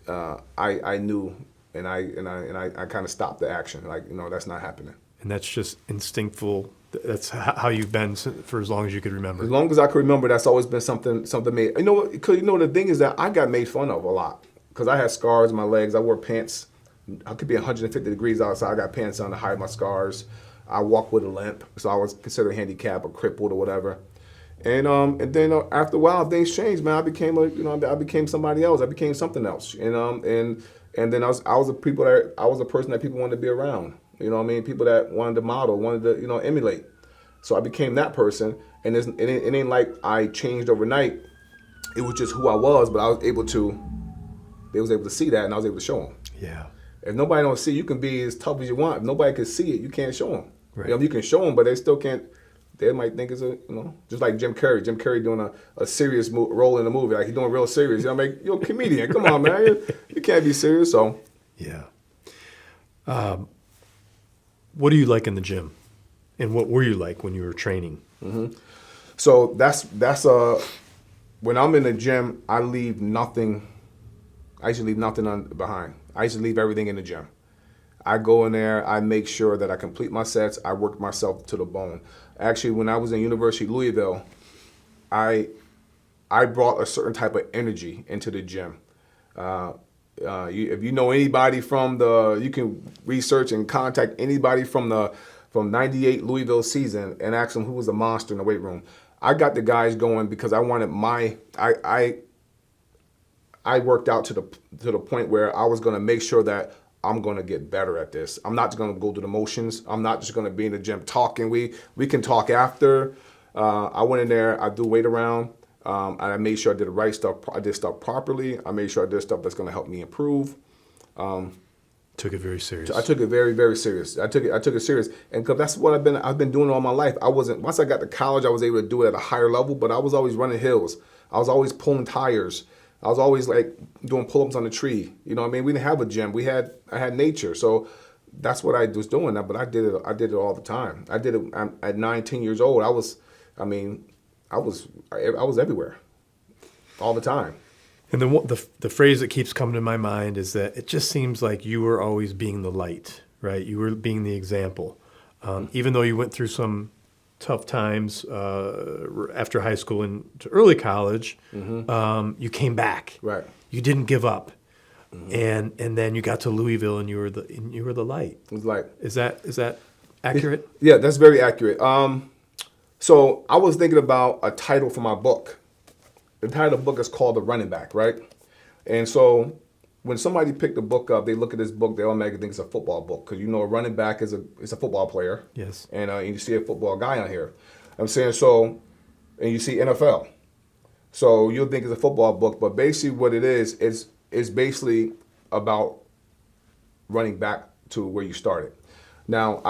Speaker 1: knew, and I kind of stopped the action. Like that's not happening.
Speaker 3: And that's just instinctful. That's how you've been for as long as you could remember.
Speaker 1: As long as I could remember, that's always been something made. Because the thing is that I got made fun of a lot because I had scars on my legs. I wore pants. I could be 150 degrees outside. I got pants on to hide my scars. I walk with a limp, so I was considered handicapped or crippled or whatever. And then after a while, things changed, man. I became somebody else. I became something else. And then I was a person that people wanted to be around. You know what I mean? People that wanted to model, wanted to emulate. So I became that person. And it ain't like I changed overnight. It was just who I was, but they was able to see that, and I was able to show them.
Speaker 3: Yeah.
Speaker 1: If nobody don't see, you can be as tough as you want. If nobody can see it, you can't show them.
Speaker 3: Right.
Speaker 1: You can show them, but they still can't they might think it's just like Jim Carrey. Jim Carrey doing a serious role in the movie. Like, he's doing real serious. You know, you're a comedian. Come on, man. You can't be serious. So,
Speaker 3: yeah. What do you like in the gym? And what were you like when you were training?
Speaker 1: So that's when I'm in the gym, I leave nothing. I usually leave nothing behind. I usually leave everything in the gym. I go in there, I make sure that I complete my sets, I work myself to the bone. Actually, when I was in University of Louisville, I brought a certain type of energy into the gym. If you know anybody you can research and contact anybody from 98 Louisville season and ask them who was the monster in the weight room. I got the guys going because I wanted I worked out to the point where I was going to make sure that I'm going to get better at this. I'm not just going to go through the motions. I'm not just going to be in the gym talking. We can talk after. I went in there. I do weight around. And I made sure I did the right stuff. I did stuff properly. I made sure I did stuff that's going to help me improve.
Speaker 3: Took it very serious.
Speaker 1: I took it very, very serious. I took it serious, and because that's what I've been doing all my life. Once I got to college, I was able to do it at a higher level. But I was always running hills. I was always pulling tires. I was always like doing pull-ups on the tree. You know what I mean? We didn't have a gym. I had nature. So that's what I was doing. But I did it all the time. I did it at 19 years old. I was everywhere all the time.
Speaker 3: And then the phrase that keeps coming to my mind is that it just seems like you were always being the light, right? You were being the example. Even though you went through some tough times after high school and to early college, you came back.
Speaker 1: Right.
Speaker 3: You didn't give up. And then you got to Louisville and you were the light.
Speaker 1: It was like,
Speaker 3: is that accurate?
Speaker 1: Yeah, that's very accurate. So I was thinking about a title for my book. The title of the book is called The Running Back, right? And so when somebody picked the book up, they look at this book, they automatically think it's a football book because a running back is a football player.
Speaker 3: Yes.
Speaker 1: And you see a football guy on here. I'm saying so, and you see NFL. So you'll think it's a football book, but basically what it is basically about running back to where you started. Now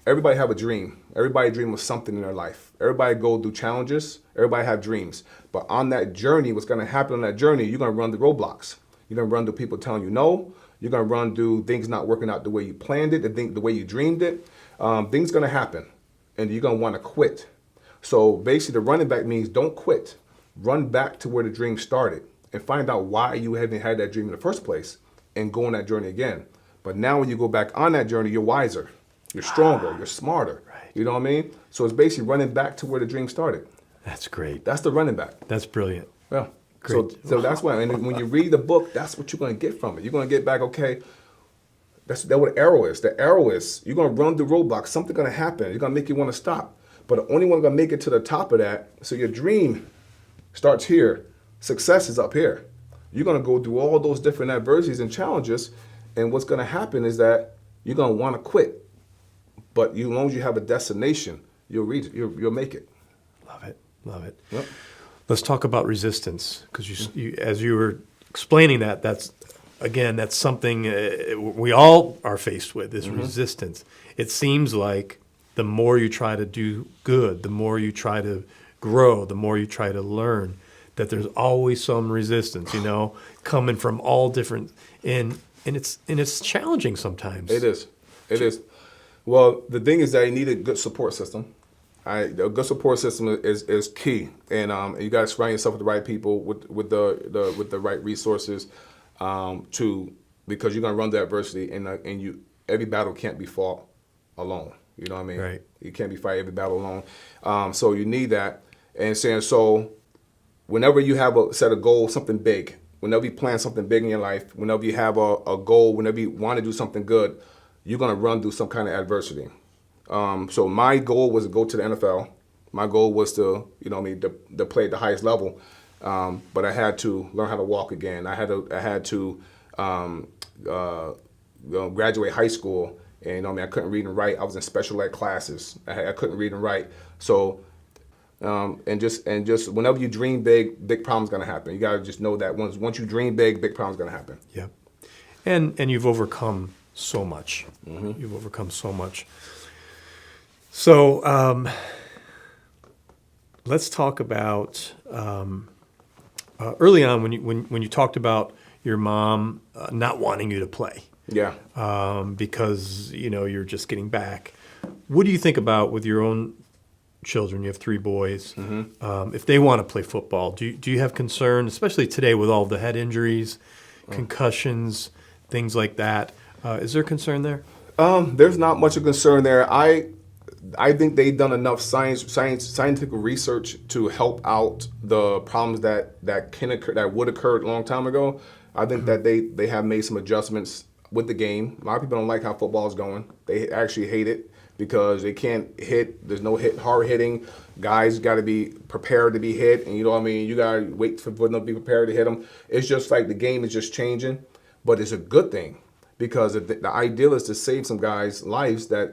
Speaker 1: everybody have a dream. Everybody dream of something in their life. Everybody go through challenges. Everybody have dreams. But on that journey, what's going to happen on that journey, you're going to run the roadblocks. You're going to run through people telling you no. You're going to run through things not working out the way you planned it, the way you dreamed it. Things going to happen, and you're going to want to quit. So basically, the running back means don't quit. Run back to where the dream started and find out why you haven't had that dream in the first place and go on that journey again. But now when you go back on that journey, you're wiser. You're stronger. You're smarter.
Speaker 3: Right.
Speaker 1: You know what I mean? So it's basically running back to where the dream started.
Speaker 3: That's great.
Speaker 1: That's the running back.
Speaker 3: That's brilliant.
Speaker 1: Yeah.
Speaker 3: Great.
Speaker 1: So that's why. And when you read the book, that's what you're going to get from it. You're going to get back, okay, that's what arrow is. The arrow is you're going to run through roadblocks. Something's going to happen. You're going to make you want to stop. But the only one going to make it to the top of that, so your dream starts here. Success is up here. You're going to go through all those different adversities and challenges. And what's going to happen is that you're going to want to quit. But as long as you have a destination, you'll reach it. You'll make it.
Speaker 3: Love it.
Speaker 1: Yep.
Speaker 3: Let's talk about resistance because you, as you were explaining that's something we all are faced with is resistance. It seems like the more you try to do good, the more you try to grow, the more you try to learn, that there's always some resistance, coming from all different and it's challenging sometimes.
Speaker 1: It is. Well, the thing is that you need a good support system. A good support system is key, and you got to surround yourself with the right people, with the right resources, because you're gonna run the adversity, and every battle can't be fought alone. You know what I mean?
Speaker 3: Right.
Speaker 1: You can't be fighting every battle alone. So you need that, and so whenever you have a set of goals, something big, whenever you plan something big in your life, whenever you have a goal, whenever you want to do something good, you're gonna run through some kind of adversity. So my goal was to go to the NFL. My goal was to play at the highest level. But I had to learn how to walk again. I had to graduate high school, and I couldn't read and write. I was in special ed classes. I couldn't read and write. So and just whenever you dream big problems gonna happen. You gotta just know that once you dream big problems gonna happen.
Speaker 3: Yeah, and you've overcome so much. You've overcome so much. So let's talk about early on when you talked about your mom not wanting you to play
Speaker 1: Yeah.
Speaker 3: because you're just getting back. What do you think about with your own children? You have 3 boys. If they want to play football, do you have concern, especially today with all the head injuries, concussions, things like that? Is there concern there?
Speaker 1: There's not much of concern there. I think they've done enough scientific research to help out the problems that can occur, that would occur a long time ago. I think that they have made some adjustments with the game. A lot of people don't like how football is going. They actually hate it because they can't hit. There's no hard hitting. Guys got to be prepared to be hit, and you know what I mean. You got to wait for them to be prepared to hit them. It's just like the game is just changing, but it's a good thing because the ideal is to save some guys' lives that's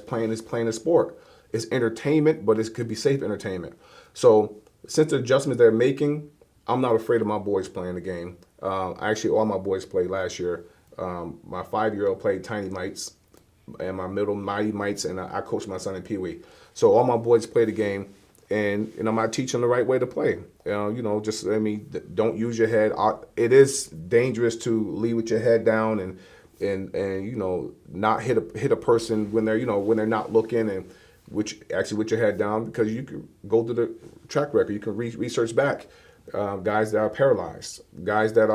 Speaker 1: playing a sport. It's entertainment, but it could be safe entertainment. So since the adjustments they're making, I'm not afraid of my boys playing the game. Actually, all my boys played last year. My 5-year-old played Tiny Mites, and my middle Mighty Mites, and I coached my son in Pee Wee. So all my boys play the game, and I'm not teaching them the right way to play. Don't use your head. It is dangerous to lead with your head down and not hit a person when they're not looking, and with your head down, because you can go to the track record. You can research back guys that are paralyzed, guys that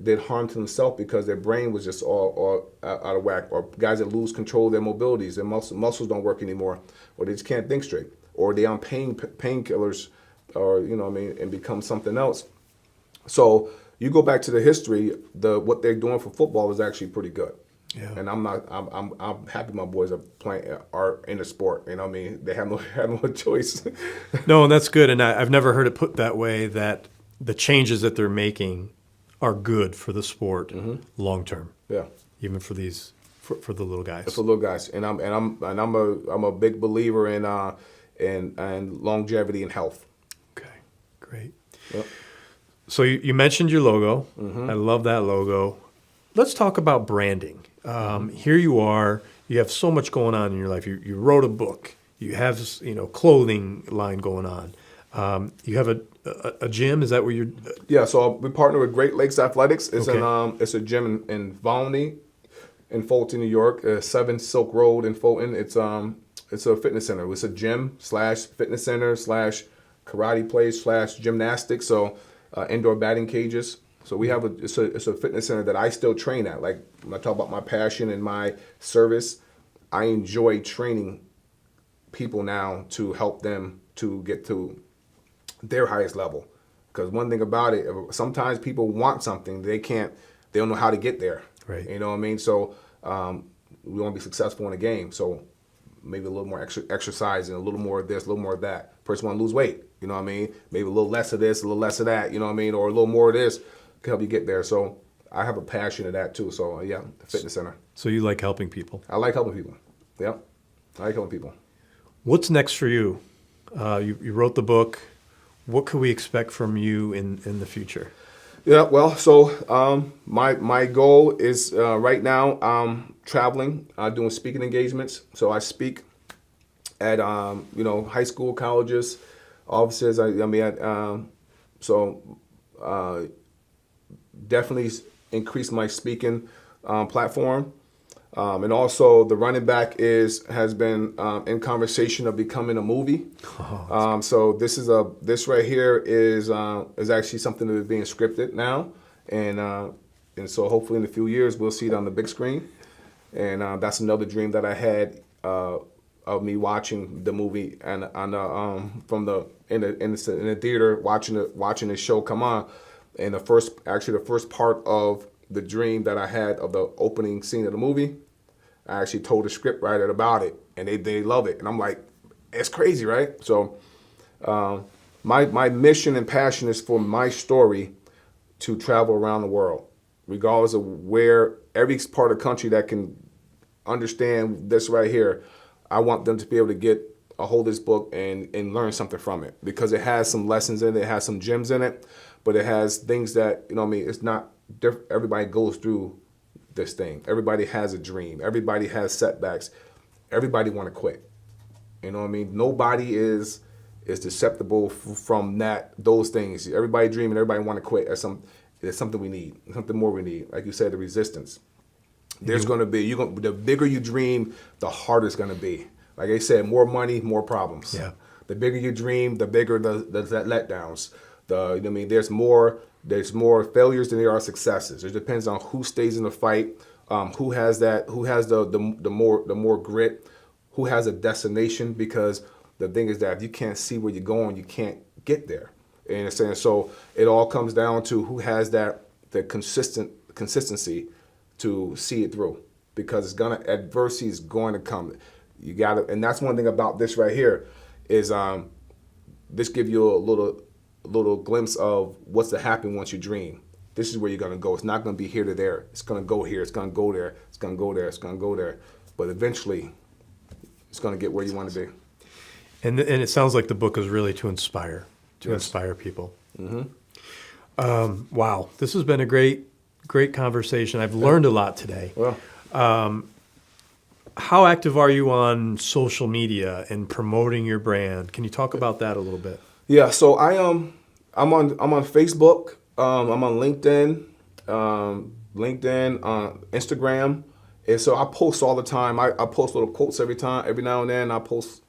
Speaker 1: did harm to themselves because their brain was just all out of whack, or guys that lose control of their mobilities, their muscles don't work anymore, or they just can't think straight, or they on painkillers, or and become something else. So you go back to the history, what they're doing for football is actually pretty good.
Speaker 3: Yeah.
Speaker 1: And I'm happy my boys are in the sport. They have no choice.
Speaker 3: No, and that's good. And I've never heard it put that way, that the changes that they're making are good for the sport long term.
Speaker 1: Yeah.
Speaker 3: Even for for the little guys.
Speaker 1: For little guys, and I'm a big believer in longevity and health.
Speaker 3: Okay, great.
Speaker 1: Yep.
Speaker 3: So you mentioned your logo. I love that logo. Let's talk about branding. Here you are. You have so much going on in your life. You wrote a book. You have clothing line going on. You have a gym. Is that where you're?
Speaker 1: Yeah. So we partner with Great Lakes Athletics. It's
Speaker 3: Okay.
Speaker 1: it's a gym in Volney, in Fulton, New York. 7 Silk Road in Fulton. It's a fitness center. It's a gym / fitness center / karate place / gymnastics. So indoor batting cages. So we have it's a fitness center that I still train at. Like when I talk about my passion and my service, I enjoy training people now to help them to get to their highest level. Because one thing about it, sometimes people want something, they don't know how to get there.
Speaker 3: Right.
Speaker 1: You know what I mean? So we want to be successful in a game. So maybe a little more exercise and a little more of this, a little more of that. Person want to lose weight. You know what I mean? Maybe a little less of this, a little less of that. You know what I mean? Or a little more of this can help you get there. So I have a passion of that too. So yeah, the fitness center.
Speaker 3: So you like helping people.
Speaker 1: I like helping people. Yeah, I like helping people.
Speaker 3: What's next for you? You wrote the book. What could we expect from you in the future?
Speaker 1: Yeah, well, so my goal is right now traveling, doing speaking engagements. So I speak at high school, colleges, offices. Definitely increase my speaking platform. And also the running back has been in conversation of becoming a movie. So this right here is actually something that is being scripted now, and so hopefully in a few years we'll see it on the big screen. And that's another dream that I had of me watching the movie and in the theater watching the show come on. And the first part of the dream that I had of the opening scene of the movie, I actually told the script writer about it, and they love it. And I'm like, it's crazy, right? So my mission and passion is for my story to travel around the world, regardless of where, every part of the country that can understand this right here. I want them to be able to get a hold of this book and learn something from it, because it has some lessons in it, it has some gems in it, but it has things that, it's not different. Everybody goes through this thing. Everybody has a dream. Everybody has setbacks. Everybody want to quit. You know what I mean? Nobody is susceptible from those things. Everybody dreaming, everybody want to quit. It's something we need, something more we need. Like you said, the resistance. There's going to be the bigger you dream, the harder it's going to be. Like I said, more money, more problems.
Speaker 3: Yeah.
Speaker 1: The bigger you dream, the bigger the letdowns. You know what I mean, there's more failures than there are successes. It depends on who stays in the fight, who has the more grit, who has a destination. Because the thing is that if you can't see where you're going, you can't get there. And it's saying, so it all comes down to who has the consistency to see it through. Because adversity is going to come. You got to, and that's one thing about this right here is this give you a little glimpse of what's to happen once you dream. This is where you're gonna go. It's not gonna be here to there. It's gonna go here. It's gonna go there. It's gonna go there. It's gonna go there. But eventually, it's gonna get where you want to be.
Speaker 3: And it sounds like the book is really to inspire
Speaker 1: Yes.
Speaker 3: inspire people. Wow, this has been a great conversation. I've learned a lot today.
Speaker 1: Well,
Speaker 3: How active are you on social media and promoting your brand? Can you talk about that a little bit?
Speaker 1: yeah. So I'm on Facebook. I'm on LinkedIn, Instagram, and so I post all the time. I post little quotes every now and then. I post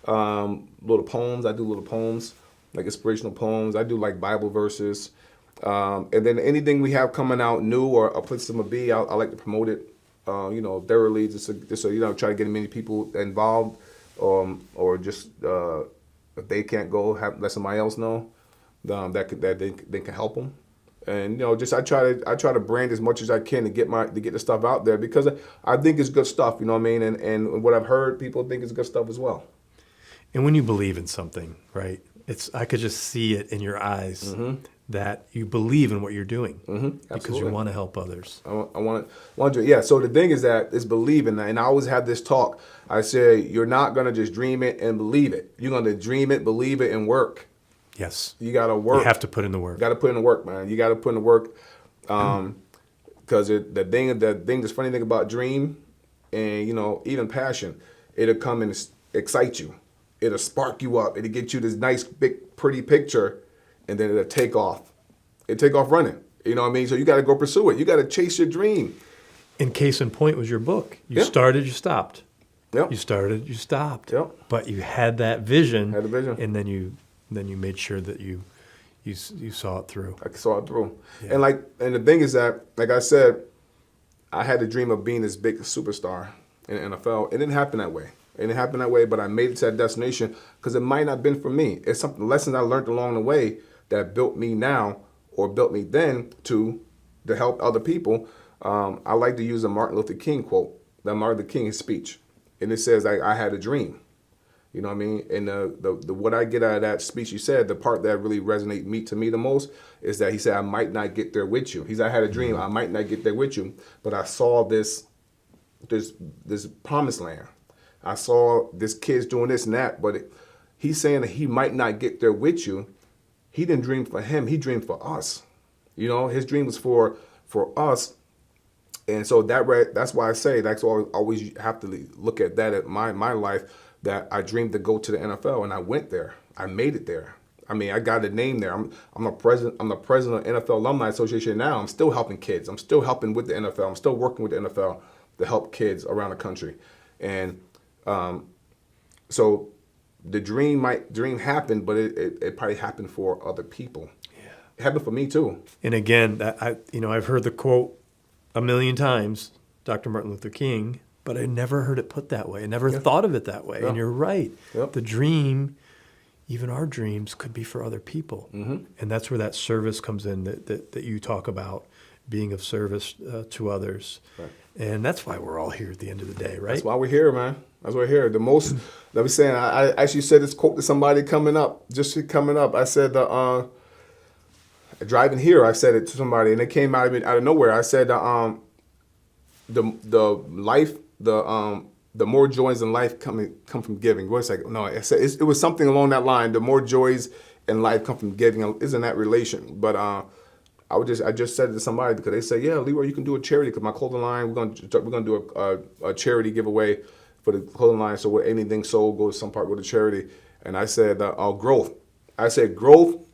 Speaker 1: little poems. I do little poems, like inspirational poems. I do like Bible verses, and then anything we have coming out new or a place I'm gonna be, I like to promote it. Thoroughly, just so try to get as many people involved, or just if they can't go, let somebody else know that they can help them. And just I try to brand as much as I can to get the stuff out there, because I think it's good stuff. You know what I mean? And what I've heard, people think it's good stuff as well.
Speaker 3: And when you believe in something, right? I could just see it in your eyes that you believe in what you're doing because you want to help others.
Speaker 1: I want to, yeah. So the thing is that it's believing, and I always have this talk. I say you're not gonna just dream it and believe it. You're gonna dream it, believe it, and work.
Speaker 3: Yes,
Speaker 1: You gotta work.
Speaker 3: you have to put in the work.
Speaker 1: You gotta put in the work, man. You gotta put in the work, because the funny thing about dream, and even passion, it'll come and excite you. It'll spark you up. It'll get you this nice, big, pretty picture, and then it'll take off. It'll take off running. You know what I mean? So you got to go pursue it. You got to chase your dream.
Speaker 3: In case in point was your book. You
Speaker 1: Yeah.
Speaker 3: started, you stopped.
Speaker 1: Yep.
Speaker 3: You started, you stopped.
Speaker 1: Yep.
Speaker 3: But you had that vision.
Speaker 1: Had the vision.
Speaker 3: And then you made sure that you saw it through.
Speaker 1: I saw it through.
Speaker 3: Yeah.
Speaker 1: And the thing is that, like I said, I had a dream of being this big superstar in the NFL. It didn't happen that way. It didn't happen that way, but I made it to that destination because it might not have been for me. It's something, lessons I learned along the way that built me now or built me then to help other people. I like to use a Martin Luther King quote, that Martin Luther King speech. And it says, I had a dream. You know what I mean? And the what I get out of that speech, he said, the part that really resonated to me the most is that he said, I might not get there with you. He said, I had a dream. I might not get there with you, but I saw this promised land. I saw this kid's doing this and that, but he's saying that he might not get there with you. He didn't dream for him. He dreamed for us. His dream was for us. And so that's why I say, that's why I always have to look at that at my life, that I dreamed to go to the NFL, and I went there. I made it there. I mean, I got a name there. I'm the president of NFL Alumni Association now. I'm still helping kids. I'm still helping with the NFL. I'm still working with the NFL to help kids around the country. And so the dream happened, but it probably happened for other people. Yeah. It happened for me too.
Speaker 3: And again, I've heard the quote a million times, Dr. Martin Luther King, but I never heard it put that way. I never thought of it that way. Yeah. And you're right. Yep. The dream, even our dreams, could be for other people. Mm-hmm. And that's where that service comes in that you talk about, being of service to others. Right. And that's why we're all here at the end of the day, right?
Speaker 1: That's why we're here, man. That's why we're here. The most, let me say, I actually said this quote to somebody coming up. I said, driving here, I said it to somebody, and it came out of nowhere. I said, the more joys in life come from giving. What's like? No, I said it was something along that line. The more joys in life come from giving. Isn't that relation? But I just said it to somebody because they said, yeah, Leroy, you can do a charity because my clothing line, we're gonna do a charity giveaway for the clothing line. So with anything sold, goes some part go to charity. And I said, growth. I said growth.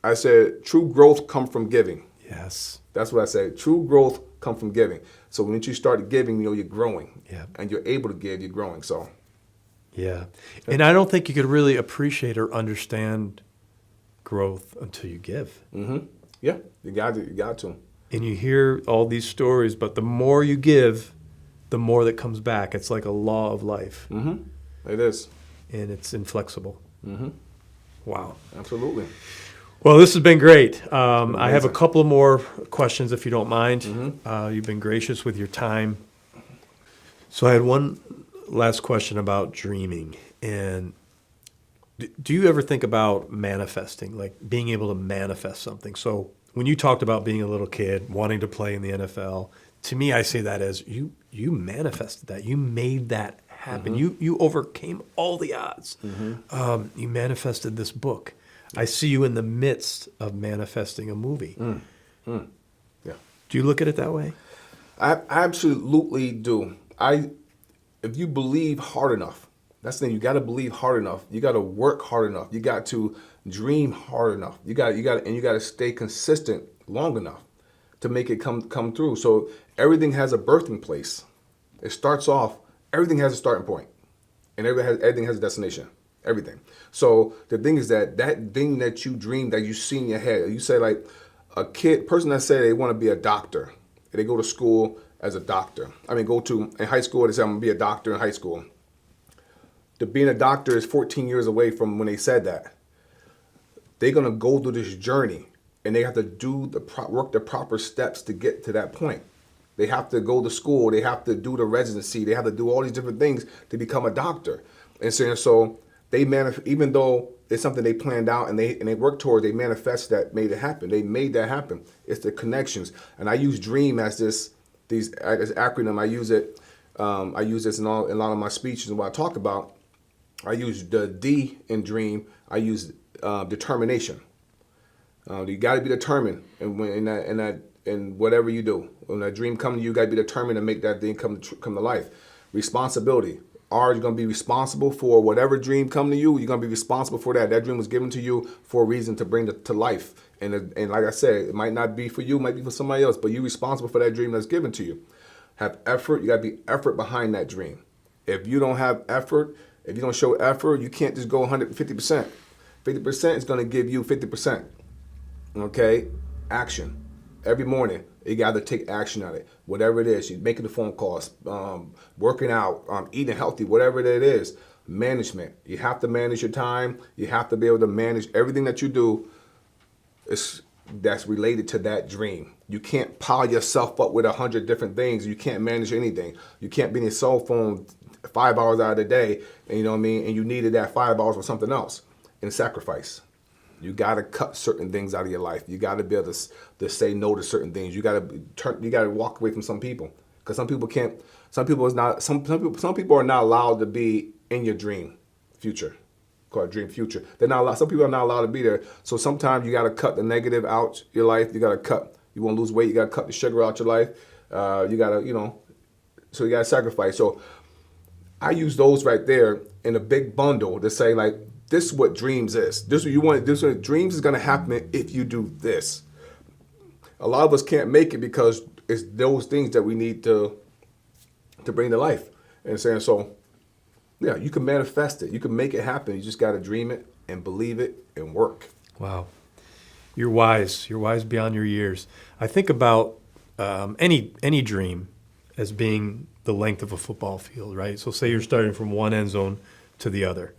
Speaker 1: I said true growth comes from giving.
Speaker 3: Yes.
Speaker 1: That's what I said. True growth comes from giving. So when you start giving, you're growing.
Speaker 3: Yeah.
Speaker 1: And you're able to give, you're growing. So.
Speaker 3: Yeah. And I don't think you could really appreciate or understand growth until you give.
Speaker 1: Mm-hmm. Yeah, you got to.
Speaker 3: And you hear all these stories, but the more you give, the more that comes back. It's like a law of life.
Speaker 1: Mm-hmm. It is.
Speaker 3: And it's inflexible.
Speaker 1: Mm-hmm.
Speaker 3: Wow.
Speaker 1: Absolutely.
Speaker 3: Well, this has been great. I have a couple of more questions, if you don't mind. Mm-hmm. You've been gracious with your time. So I had one last question about dreaming. And do you ever think about manifesting, like being able to manifest something? So when you talked about being a little kid, wanting to play in the NFL, to me, I say that as you manifested that. You made that happen. Mm-hmm. You overcame all the odds. Mm-hmm. You manifested this book. I see you in the midst of manifesting a movie.
Speaker 1: Yeah.
Speaker 3: Do you look at it that way?
Speaker 1: I absolutely do. If you believe hard enough, that's the thing. You got to believe hard enough. You got to work hard enough. You got to dream hard enough. You got to stay consistent long enough to make it come through. So everything has a birthing place. It starts off. Everything has a starting point, and everything has a destination. Everything. So the thing is that thing that you dream, that you see in your head, you say like a person that say they want to be a doctor, they go to school as a doctor. In high school, they say I'm going to be a doctor in high school. To being a doctor is 14 years away from when they said that. They're going to go through this journey, and they have to do work the proper steps to get to that point. They have to go to school. They have to do the residency. They have to do all these different things to become a doctor. And so they even though it's something they planned out and they work towards, they manifest that, made it happen. They made that happen. It's the connections. And I use dream as this acronym. I use it. I use this in a lot of my speeches and what I talk about. I use the D in dream. I use determination. You got to be determined in whatever you do. When that dream comes to you, you got to be determined to make that thing come to life. Responsibility. Are you going to be responsible for whatever dream come to you? You're going to be responsible for that. That dream was given to you for a reason to bring it to life. And like I said, it might not be for you, it might be for somebody else, but you're responsible for that dream that's given to you. Have effort. You got to be effort behind that dream. If you don't have effort, if you don't show effort, you can't just go 150%. 50% is going to give you 50%. Okay? Action. Every morning, you got to take action on it. Whatever it is, you're making the phone calls, working out, eating healthy, whatever it is. Management. You have to manage your time. You have to be able to manage everything that you do that's related to that dream. You can't pile yourself up with 100 different things. You can't manage anything. You can't be in your cell phone 5 hours out of the day, and you know what I mean, and you needed that 5 hours for something else. And sacrifice. You got to cut certain things out of your life. You got to be able to say no to certain things. You got to walk away from some people, because some people can't. Some people are not allowed to be in your dream future, called dream future. They're not allowed. Some people are not allowed to be there. So sometimes you got to cut the negative out your life. You got to cut. You want to lose weight. You got to cut the sugar out your life. You got to, so you got to sacrifice. So I use those right there in a big bundle to say like, this is what dreams is. This is what you want. This is what dreams is going to happen if you do this. A lot of us can't make it because it's those things that we need to bring to life. And saying so, yeah, you can manifest it. You can make it happen. You just got to dream it and believe it and work.
Speaker 3: Wow, you're wise. You're wise beyond your years. I think about any dream as being the length of a football field, right? So say you're starting from one end zone to the other,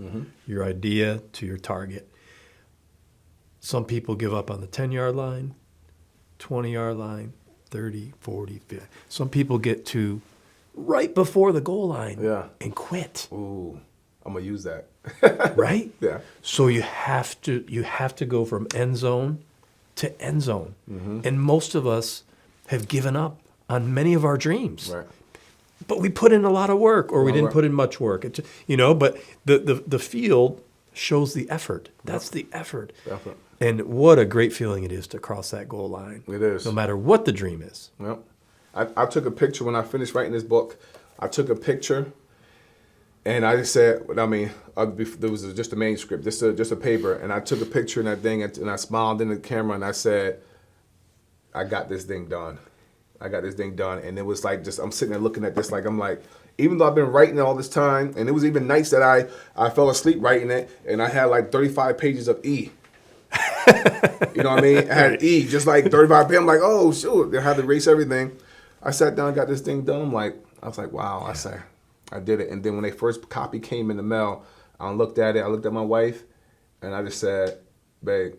Speaker 3: your idea to your target. Some people give up on the 10-yard line, 20-yard line, 30, 40, 50. Some people get to right before the goal line and quit.
Speaker 1: Ooh, I'm going to use that.
Speaker 3: Right?
Speaker 1: Yeah.
Speaker 3: So you have to go from end zone to end zone. And most of us have given up on many of our dreams.
Speaker 1: Right.
Speaker 3: But we put in a lot of work, or we didn't put in much work. But the field shows the effort. That's the effort.
Speaker 1: Definitely.
Speaker 3: And what a great feeling it is to cross that goal line.
Speaker 1: It is.
Speaker 3: No matter what the dream is.
Speaker 1: Yep. I took a picture when I finished writing this book. I took a picture, And I just said, there was just a manuscript, just a paper, and I took a picture and that thing, and I smiled in the camera, and I said, I got this thing done. I got this thing done. And it was like, I'm sitting there looking at this, like, I'm like, even though I've been writing it all this time, and it was even nights that I fell asleep writing it, and I had like 35 pages of E. You know what I mean? I had E, just like 35 pages. I'm like, oh, shoot, I had to erase everything. I sat down and got this thing done. I was like, wow, I did it. And then when the first copy came in the mail, I looked at it, I looked at my wife, and I just said, babe,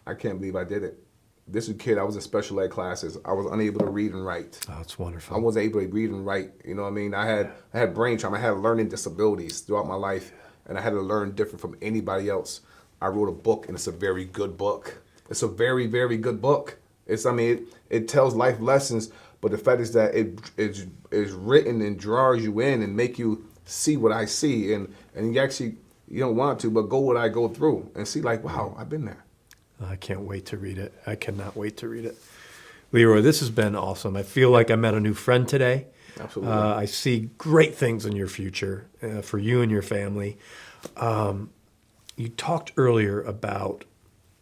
Speaker 1: I can't believe I did it. This was a kid, I was in special ed classes. I was unable to read and write.
Speaker 3: Oh, that's wonderful.
Speaker 1: I wasn't able to read and write. You know what I mean? I had brain trauma. I had learning disabilities throughout my life, and I had to learn different from anybody else. I wrote a book, and it's a very good book. It's a very, very good book. It tells life lessons, but the fact is that it's written and draws you in and make you see what I see, and you don't want to, but go what I go through and see, like, wow, I've been there.
Speaker 3: I can't wait to read it. I cannot wait to read it. Leroy, this has been awesome. I feel like I met a new friend today.
Speaker 1: Absolutely.
Speaker 3: I see great things in your future for you and your family. You talked earlier about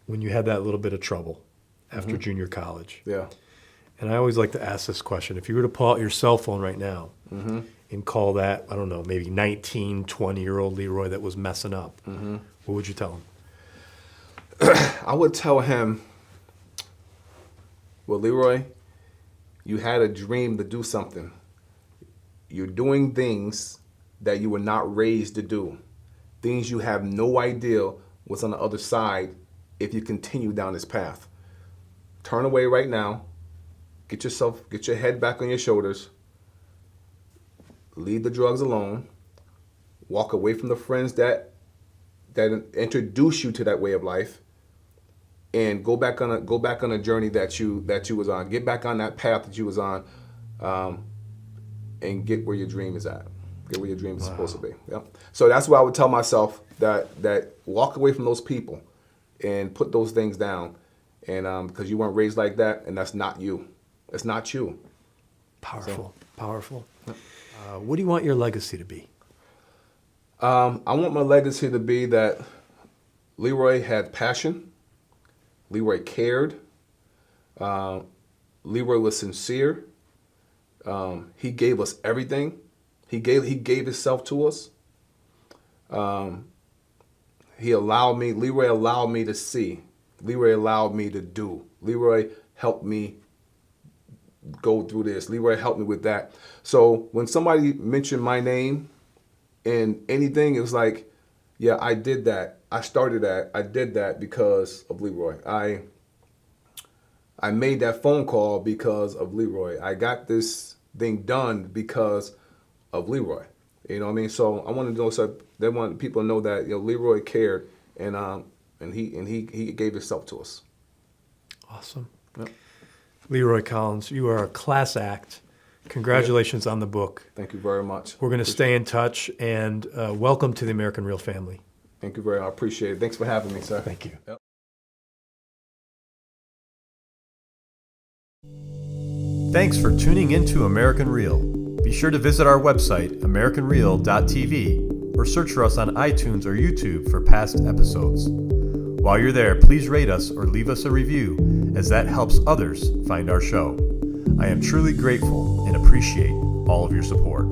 Speaker 3: when you had that little bit of trouble after junior college.
Speaker 1: Yeah.
Speaker 3: And I always like to ask this question. If you were to pull out your cell phone right now and call that, I don't know, maybe 19, 20-year-old Leroy that was messing up, what would you tell him?
Speaker 1: I would tell him, well, Leroy, you had a dream to do something. You're doing things that you were not raised to do. Things you have no idea what's on the other side if you continue down this path. Turn away right now. Get your head back on your shoulders. Leave the drugs alone. Walk away from the friends that introduce you to that way of life. And go back on a journey that you was on. Get back on that path that you was on, and get where your dream is at. Get where your dream is supposed to be. Yeah. So that's what I would tell myself, that walk away from those people, and put those things down, and because you weren't raised like that, and that's not you. It's not you.
Speaker 3: Powerful. What do you want your legacy to be?
Speaker 1: I want my legacy to be that Leroy had passion. Leroy cared. Leroy was sincere. He gave us everything. He gave himself to us. Leroy allowed me to see. Leroy allowed me to do. Leroy helped me go through this. Leroy helped me with that. So when somebody mentioned my name in anything, it was like, yeah, I did that. I started that. I did that because of Leroy. I made that phone call because of Leroy. I got this thing done because of Leroy. You know what I mean? So I wanted to know, so they want people to know that, Leroy cared, and he gave himself to us.
Speaker 3: Awesome.
Speaker 1: Yep.
Speaker 3: Leroy Collins, you are a class act. Congratulations on the book.
Speaker 1: Thank you very much.
Speaker 3: We're going to stay in touch, and welcome to the American Real family.
Speaker 1: Thank you very much. I appreciate it. Thanks for having me, sir.
Speaker 3: Thank you.
Speaker 1: Yep.
Speaker 2: Thanks for tuning into American Real. Be sure to visit our website, americanreal.tv, or search for us on iTunes or YouTube for past episodes. While you're there, please rate us or leave us a review, as that helps others find our show. I am truly grateful and appreciate all of your support.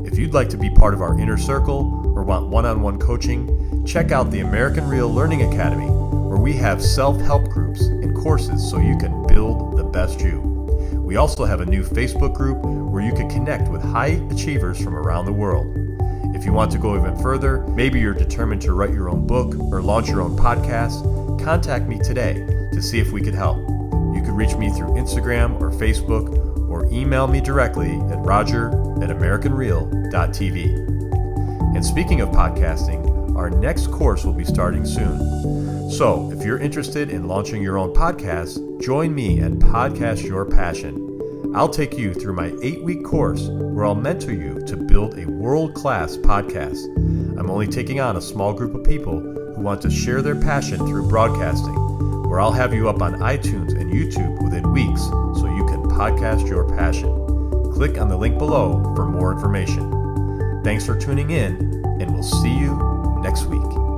Speaker 2: If you'd like to be part of our inner circle or want one-on-one coaching, check out the American Real Learning Academy, where we have self-help groups and courses so you can build the best you. We also have a new Facebook group where you can connect with high achievers from around the world. If you want to go even further, maybe you're determined to write your own book or launch your own podcast, contact me today to see if we could help. You can reach me through Instagram or Facebook, or email me directly at roger@americanreal.tv. And speaking of podcasting, our next course will be starting soon. So if you're interested in launching your own podcast, join me and Podcast Your Passion. I'll take you through my 8-week course where I'll mentor you to build a world-class podcast. I'm only taking on a small group of people who want to share their passion through broadcasting, where I'll have you up on iTunes and YouTube within weeks so you can podcast your passion. Click on the link below for more information. Thanks for tuning in, and we'll see you next week.